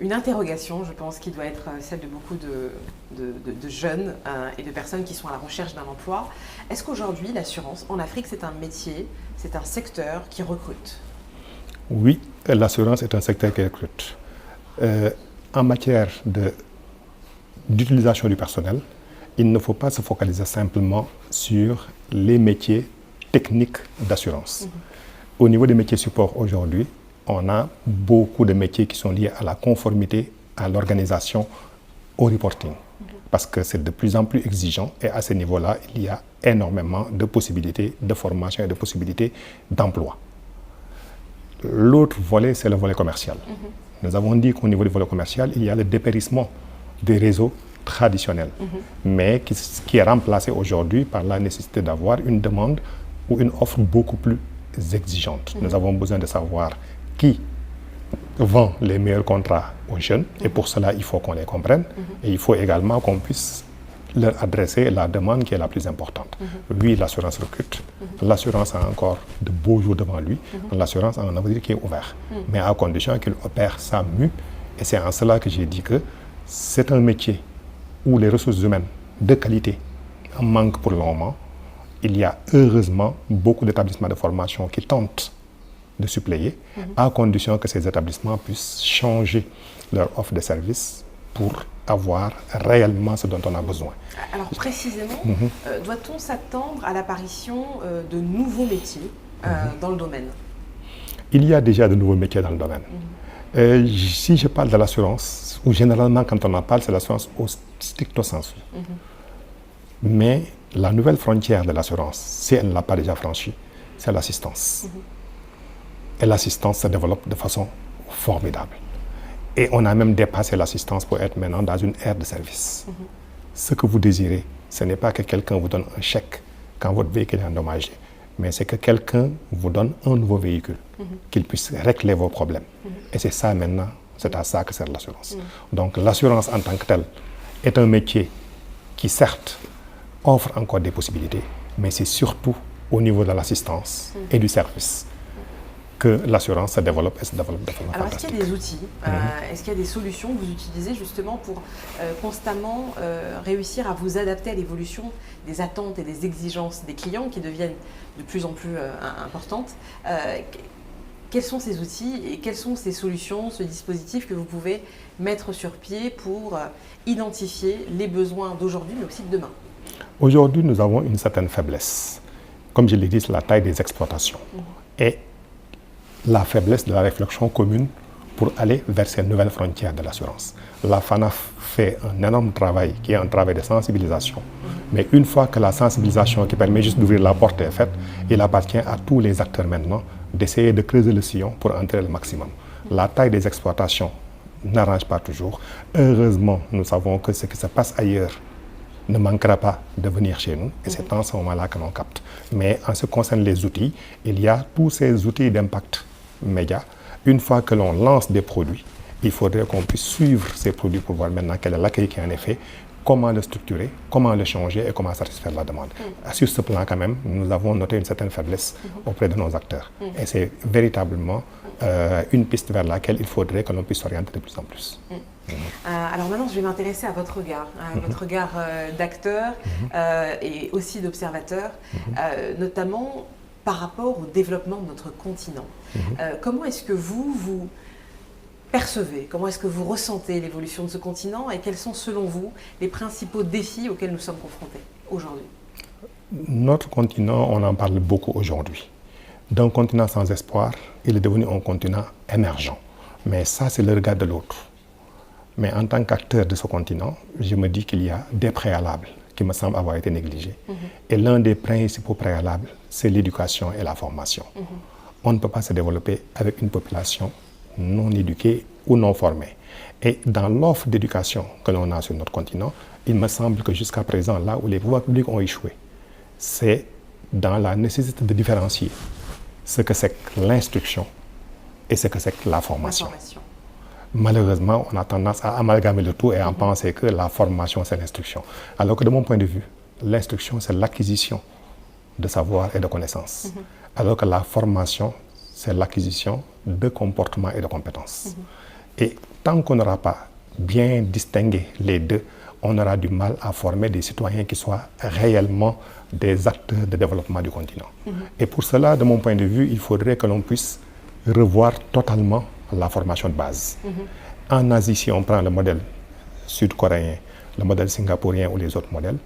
une interrogation, je pense, qui doit être celle de beaucoup de jeunes et de personnes qui sont à la recherche d'un emploi. Est-ce qu'aujourd'hui, l'assurance, en Afrique, c'est un métier, c'est un secteur qui recrute? Oui, l'assurance est un secteur qui recrute. En matière d'utilisation du personnel, il ne faut pas se focaliser simplement sur les métiers techniques d'assurance. Au niveau des métiers support aujourd'hui, on a beaucoup de métiers qui sont liés à la conformité, à l'organisation, au reporting. Parce que c'est de plus en plus exigeant et à ce niveau-là, il y a énormément de possibilités de formation et de possibilités d'emploi. L'autre volet, c'est le volet commercial. Nous avons dit qu'au niveau du volet commercial, il y a le dépérissement des réseaux traditionnels, mais qui est remplacé aujourd'hui par la nécessité d'avoir une demande ou une offre beaucoup plus exigeante. Nous avons besoin de savoir qui vend les meilleurs contrats aux jeunes, et pour cela, il faut qu'on les comprenne, et il faut également qu'on puisse leur adresser la demande qui est la plus importante. Oui, l'assurance recrute, l'assurance a encore de beaux jours devant lui, l'assurance a un avenir qui est ouvert, mais à condition qu'il opère sa mue, et c'est en cela que j'ai dit que c'est un métier où les ressources humaines de qualité en manquent pour le moment. Il y a heureusement beaucoup d'établissements de formation qui tentent de suppléer, à condition que ces établissements puissent changer leur offre de services pour avoir réellement ce dont on a besoin. Alors précisément, doit-on s'attendre à l'apparition de nouveaux métiers dans le domaine? Il y a déjà de nouveaux métiers dans le domaine. Si je parle de l'assurance, ou généralement quand on en parle, c'est l'assurance au stricto sensu. Mais la nouvelle frontière de l'assurance, si elle ne l'a pas déjà franchie, c'est l'assistance. Et l'assistance se développe de façon formidable. Et on a même dépassé l'assistance pour être maintenant dans une ère de service. Ce que vous désirez, ce n'est pas que quelqu'un vous donne un chèque quand votre véhicule est endommagé, mais c'est que quelqu'un vous donne un nouveau véhicule, qu'il puisse régler vos problèmes. Et c'est ça maintenant, c'est à ça que sert l'assurance. Donc l'assurance en tant que telle est un métier qui certes offre encore des possibilités, mais c'est surtout au niveau de l'assistance et du service que l'assurance se développe et se développe de façon fantastique. Est-ce qu'il y a des outils, est-ce qu'il y a des solutions que vous utilisez justement pour constamment réussir à vous adapter à l'évolution des attentes et des exigences des clients qui deviennent de plus en plus importantes? Quels sont ces outils et quelles sont ces solutions, ce dispositif que vous pouvez mettre sur pied pour identifier les besoins d'aujourd'hui mais aussi de demain? Aujourd'hui, nous avons une certaine faiblesse. Comme je l'ai dit, c'est la taille des exploitations. Et la faiblesse de la réflexion commune pour aller vers ces nouvelles frontières de l'assurance. La FANAF fait un énorme travail qui est un travail de sensibilisation. Mais une fois que la sensibilisation qui permet juste d'ouvrir la porte est faite, il appartient à tous les acteurs maintenant d'essayer de creuser le sillon pour entrer le maximum. La taille des exploitations n'arrange pas toujours. Heureusement, nous savons que ce qui se passe ailleurs ne manquera pas de venir chez nous, et c'est en ce moment-là que l'on capte. Mais en ce qui concerne les outils, il y a tous ces outils d'impact média. Une fois que l'on lance des produits, il faudrait qu'on puisse suivre ces produits pour voir maintenant quel est l'accueil qui en est fait, comment le structurer, comment le changer et comment satisfaire la demande. Sur ce plan quand même, nous avons noté une certaine faiblesse auprès de nos acteurs. Et c'est véritablement une piste vers laquelle il faudrait que l'on puisse s'orienter de plus en plus. Alors maintenant, je vais m'intéresser à votre regard, votre regard d'acteur et aussi d'observateur, notamment par rapport au développement de notre continent. Comment est-ce que vous percevez, comment est-ce que vous ressentez l'évolution de ce continent et quels sont selon vous les principaux défis auxquels nous sommes confrontés aujourd'hui? Notre continent, on en parle beaucoup aujourd'hui. D'un continent sans espoir, il est devenu un continent émergent. Mais ça, c'est le regard de l'autre. Mais en tant qu'acteur de ce continent, je me dis qu'il y a des préalables qui me semblent avoir été négligés. Et l'un des principaux préalables, c'est l'éducation et la formation. On ne peut pas se développer avec une population non éduquée ou non formée. Et dans l'offre d'éducation que l'on a sur notre continent, il me semble que jusqu'à présent, là où les pouvoirs publics ont échoué, c'est dans la nécessité de différencier ce que c'est que l'instruction et ce que c'est que la formation. Malheureusement, on a tendance à amalgamer le tout et à penser que la formation, c'est l'instruction. Alors que de mon point de vue, l'instruction, c'est l'acquisition de savoir et de connaissances. Alors que la formation, c'est l'acquisition de comportements et de compétences. Et tant qu'on n'aura pas bien distingué les deux, on aura du mal à former des citoyens qui soient réellement des acteurs de développement du continent. Et pour cela, de mon point de vue, il faudrait que l'on puisse revoir totalement la formation de base. En Asie, si on prend le modèle sud-coréen, le modèle singapourien ou les autres modèles,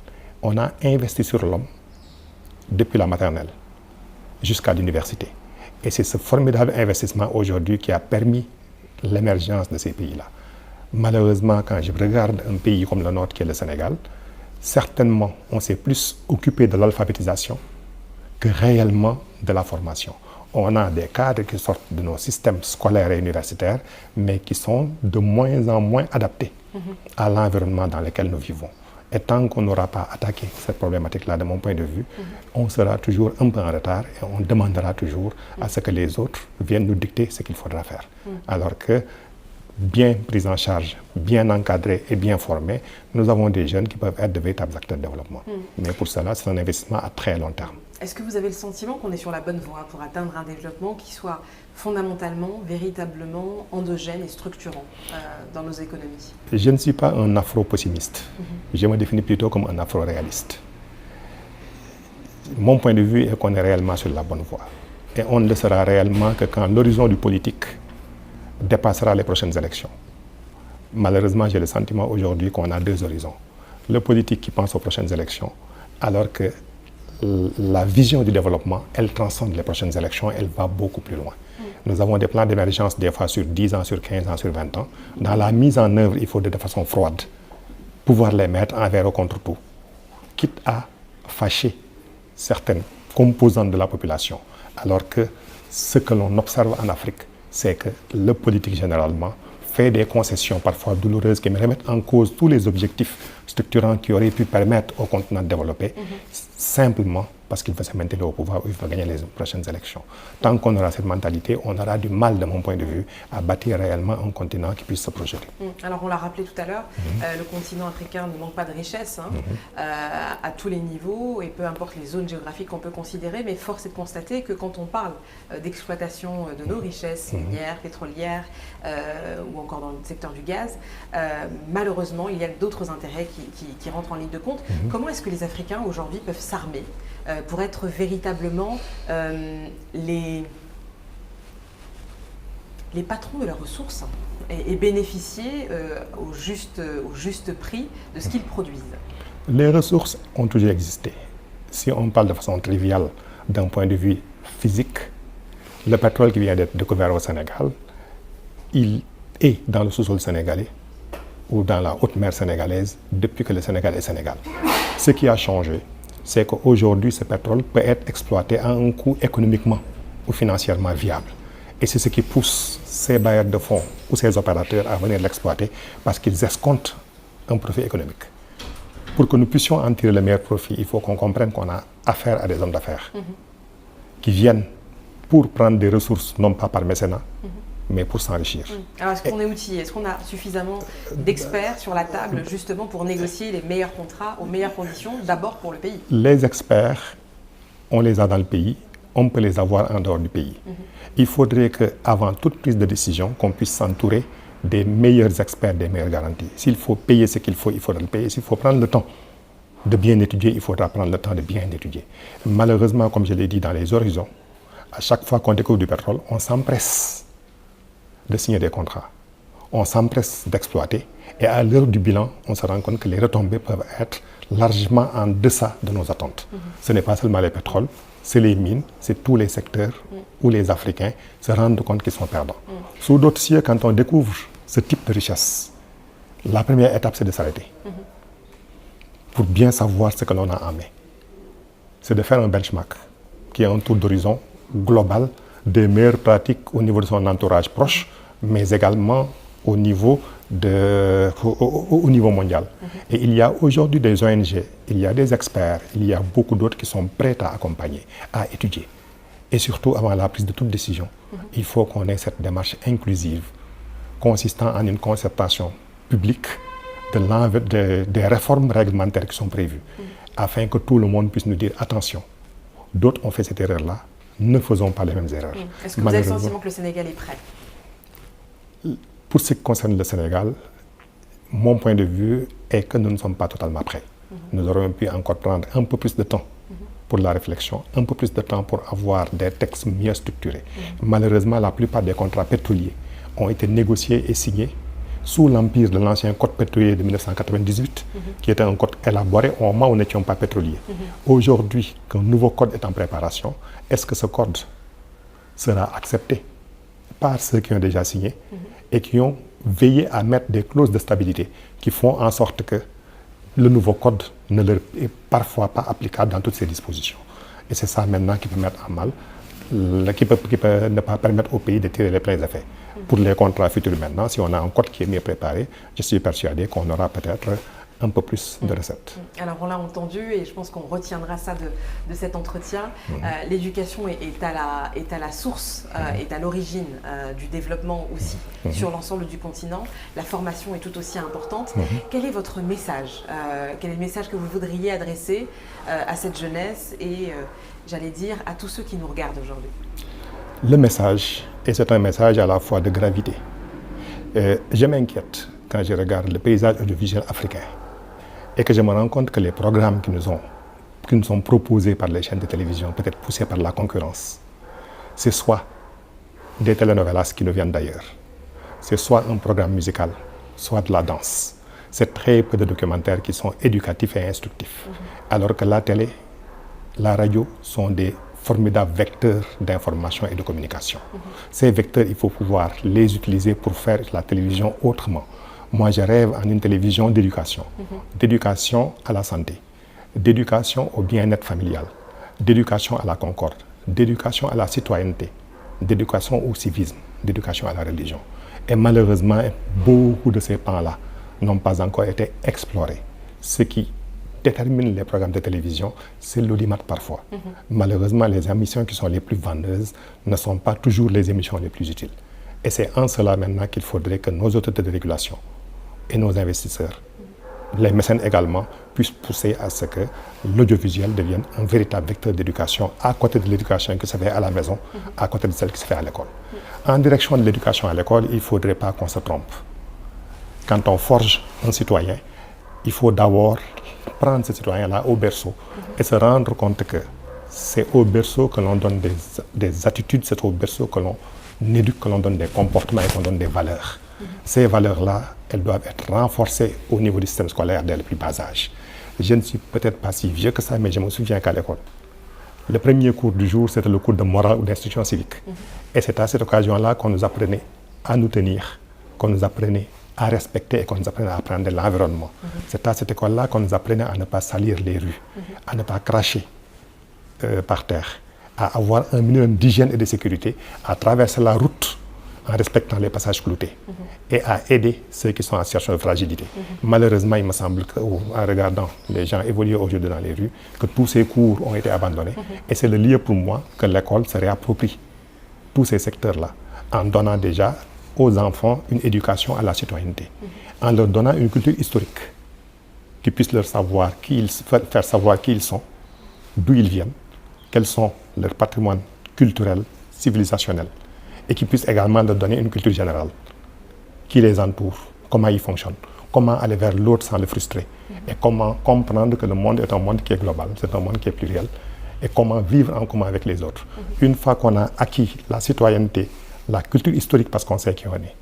on a investi sur l'homme depuis la maternelle jusqu'à l'université. Et c'est ce formidable investissement aujourd'hui qui a permis l'émergence de ces pays-là. Malheureusement, quand je regarde un pays comme le nôtre qui est le Sénégal, certainement on s'est plus occupé de l'alphabétisation que réellement de la formation. On a des cadres qui sortent de nos systèmes scolaires et universitaires, mais qui sont de moins en moins adaptés à l'environnement dans lequel nous vivons. Et tant qu'on n'aura pas attaqué cette problématique-là, de mon point de vue, on sera toujours un peu en retard et on demandera toujours à ce que les autres viennent nous dicter ce qu'il faudra faire. Alors que, bien pris en charge, bien encadrés et bien formés, nous avons des jeunes qui peuvent être de véritables acteurs de développement. Mais pour cela, c'est un investissement à très long terme. Est-ce que vous avez le sentiment qu'on est sur la bonne voie pour atteindre un développement qui soit fondamentalement, véritablement endogène et structurant dans nos économies? Je ne suis pas un afro-pessimiste. Je me définis plutôt comme un afro-réaliste. Mon point de vue est qu'on est réellement sur la bonne voie. Et on ne le sera réellement que quand l'horizon du politique dépassera les prochaines élections. Malheureusement, j'ai le sentiment aujourd'hui qu'on a deux horizons. Le politique qui pense aux prochaines élections, alors que la vision du développement, elle transcende les prochaines élections, elle va beaucoup plus loin. Nous avons des plans d'émergence des fois sur 10 ans, sur 15 ans, sur 20 ans. Dans la mise en œuvre, il faut de façon froide pouvoir les mettre envers ou contre tout, quitte à fâcher certaines composantes de la population. Alors que ce que l'on observe en Afrique, c'est que le politique généralement fait des concessions parfois douloureuses qui remettent en cause tous les objectifs structurants qui auraient pu permettre au continent de développer, simplement parce qu'il veut se maintenir au pouvoir ou il veut gagner les prochaines élections. Tant qu'on aura cette mentalité, on aura du mal, de mon point de vue, à bâtir réellement un continent qui puisse se projeter. Alors on l'a rappelé tout à l'heure, le continent africain ne manque pas de richesse à tous les niveaux et peu importe les zones géographiques qu'on peut considérer, mais force est de constater que quand on parle d'exploitation de nos richesses minières, pétrolières ou encore dans le secteur du gaz, malheureusement il y a d'autres intérêts qui rentrent en ligne de compte. Comment est-ce que les Africains aujourd'hui peuvent s'armer pour être véritablement les patrons de leurs ressources et bénéficier au juste prix de ce qu'ils produisent? Les ressources ont toujours existé. Si on parle de façon triviale d'un point de vue physique, le pétrole qui vient d'être découvert au Sénégal, il est dans le sous-sol sénégalais ou dans la haute mer sénégalaise depuis que le Sénégal est Sénégal. Ce qui a changé, c'est qu'aujourd'hui, ce pétrole peut être exploité à un coût économiquement ou financièrement viable. Et c'est ce qui pousse ces bailleurs de fonds ou ces opérateurs à venir l'exploiter parce qu'ils escomptent un profit économique. Pour que nous puissions en tirer le meilleur profit, il faut qu'on comprenne qu'on a affaire à des hommes d'affaires qui viennent pour prendre des ressources, non pas par mécénat, mais pour s'enrichir. Alors est-ce qu'on est outillé? Est-ce qu'on a suffisamment d'experts sur la table justement pour négocier les meilleurs contrats aux meilleures conditions, d'abord pour le pays? Les experts, on les a dans le pays, on peut les avoir en dehors du pays. Il faudrait qu'avant toute prise de décision, qu'on puisse s'entourer des meilleurs experts, des meilleures garanties. S'il faut payer ce qu'il faudra le payer. S'il faut prendre le temps de bien étudier, il faudra prendre le temps de bien étudier. Malheureusement, comme je l'ai dit dans les horizons, à chaque fois qu'on découvre du pétrole, on s'empresse de signer des contrats. On s'empresse d'exploiter et à l'heure du bilan, on se rend compte que les retombées peuvent être largement en deçà de nos attentes. Ce n'est pas seulement les pétroles, c'est les mines, c'est tous les secteurs où les Africains se rendent compte qu'ils sont perdants. Sous d'autres cieux, quand on découvre ce type de richesse, la première étape, c'est de s'arrêter. Pour bien savoir ce que l'on a en main. C'est de faire un benchmark, qui est un tour d'horizon global des meilleures pratiques au niveau de son entourage proche, mais également au niveau mondial. Et il y a aujourd'hui des ONG, il y a des experts, il y a beaucoup d'autres qui sont prêts à accompagner, à étudier. Et surtout, avant la prise de toute décision, il faut qu'on ait cette démarche inclusive, consistant en une concertation publique des réformes réglementaires qui sont prévues, afin que tout le monde puisse nous dire attention, d'autres ont fait cette erreur-là, ne faisons pas les mêmes erreurs. Est-ce que vous avez le sentiment que le Sénégal est prêt? Pour ce qui concerne le Sénégal, mon point de vue est que nous ne sommes pas totalement prêts. Nous aurions pu encore prendre un peu plus de temps pour la réflexion, un peu plus de temps pour avoir des textes mieux structurés. Malheureusement, la plupart des contrats pétroliers ont été négociés et signés sous l'empire de l'ancien code pétrolier de 1998, qui était un code élaboré au moment où nous n'étions pas pétroliers. Aujourd'hui, qu'un nouveau code est en préparation, est-ce que ce code sera accepté par ceux qui ont déjà signé et qui ont veillé à mettre des clauses de stabilité qui font en sorte que le nouveau code ne leur est parfois pas applicable dans toutes ses dispositions. Et c'est ça maintenant qui peut mettre en mal, qui peut ne pas permettre au pays de tirer les pleins effets. Pour les contrats futurs maintenant, si on a un code qui est mieux préparé, je suis persuadé qu'on aura peut-être un peu plus de recettes. Alors on l'a entendu et je pense qu'on retiendra ça de cet entretien. L'éducation est à la source, est à l'origine du développement aussi sur l'ensemble du continent. La formation est tout aussi importante. Quel est votre message? Quel est le message que vous voudriez adresser à cette jeunesse et, j'allais dire, à tous ceux qui nous regardent aujourd'hui? Le message, et c'est un message à la fois de gravité. Je m'inquiète quand je regarde le paysage audiovisuel africain et que je me rends compte que les programmes qui nous sont proposés par les chaînes de télévision, peut-être poussés par la concurrence, c'est soit des telenovelas qui nous viennent d'ailleurs, c'est soit un programme musical, soit de la danse. C'est très peu de documentaires qui sont éducatifs et instructifs. Alors que la télé, la radio sont des formidables vecteurs d'information et de communication. Ces vecteurs, il faut pouvoir les utiliser pour faire la télévision autrement. Moi, je rêve en une télévision d'éducation, d'éducation à la santé, d'éducation au bien-être familial, d'éducation à la concorde, d'éducation à la citoyenneté, d'éducation au civisme, d'éducation à la religion. Et malheureusement, beaucoup de ces pans-là n'ont pas encore été explorés. Ce qui détermine les programmes de télévision, c'est l'audimat parfois. Malheureusement, les émissions qui sont les plus vendeuses ne sont pas toujours les émissions les plus utiles. Et c'est en cela maintenant qu'il faudrait que nos autorités de régulation et nos investisseurs, les mécènes également, puissent pousser à ce que l'audiovisuel devienne un véritable vecteur d'éducation à côté de l'éducation qui se fait à la maison, à côté de celle qui se fait à l'école. En direction de l'éducation à l'école, il ne faudrait pas qu'on se trompe. Quand on forge un citoyen, il faut d'abord prendre ce citoyen-là au berceau et se rendre compte que c'est au berceau que l'on donne des attitudes, c'est au berceau que l'on éduque, que l'on donne des comportements et qu'on donne des valeurs. Ces valeurs-là, elles doivent être renforcées au niveau du système scolaire dès le plus bas âge. Je ne suis peut-être pas si vieux que ça, mais je me souviens qu'à l'école, le premier cours du jour, c'était le cours de morale ou d'instruction civique. Et c'est à cette occasion-là qu'on nous apprenait à nous tenir, qu'on nous apprenait à respecter et qu'on nous apprenait à apprendre l'environnement. C'est à cette école-là qu'on nous apprenait à ne pas salir les rues, à ne pas cracher par terre, à avoir un minimum d'hygiène et de sécurité, à traverser la route en respectant les passages cloutés et à aider ceux qui sont en situation de fragilité. Malheureusement, il me semble qu'en regardant les gens évoluer aujourd'hui dans les rues, que tous ces cours ont été abandonnés. Et c'est le lieu pour moi que l'école se réapproprie tous ces secteurs-là en donnant déjà aux enfants une éducation à la citoyenneté, en leur donnant une culture historique qui puisse leur faire savoir qui ils sont, d'où ils viennent, quels sont leurs patrimoines culturels, civilisationnels, et qui puisse également leur donner une culture générale qui les entoure, comment ils fonctionnent, comment aller vers l'autre sans le frustrer, et comment comprendre que le monde est un monde qui est global, c'est un monde qui est pluriel, et comment vivre en commun avec les autres. Une fois qu'on a acquis la citoyenneté, la culture historique parce qu'on sait qui on est,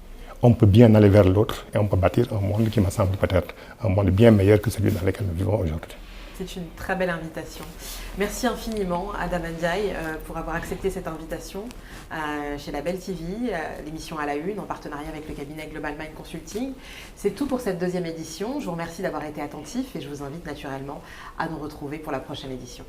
on peut bien aller vers l'autre et on peut bâtir un monde qui me semble peut-être un monde bien meilleur que celui dans lequel nous vivons aujourd'hui. C'est une très belle invitation. Merci infiniment Adam Ndiaye pour avoir accepté cette invitation chez la Belle TV, l'émission à la une en partenariat avec le cabinet Global Mind Consulting. C'est tout pour cette deuxième édition. Je vous remercie d'avoir été attentif et je vous invite naturellement à nous retrouver pour la prochaine édition.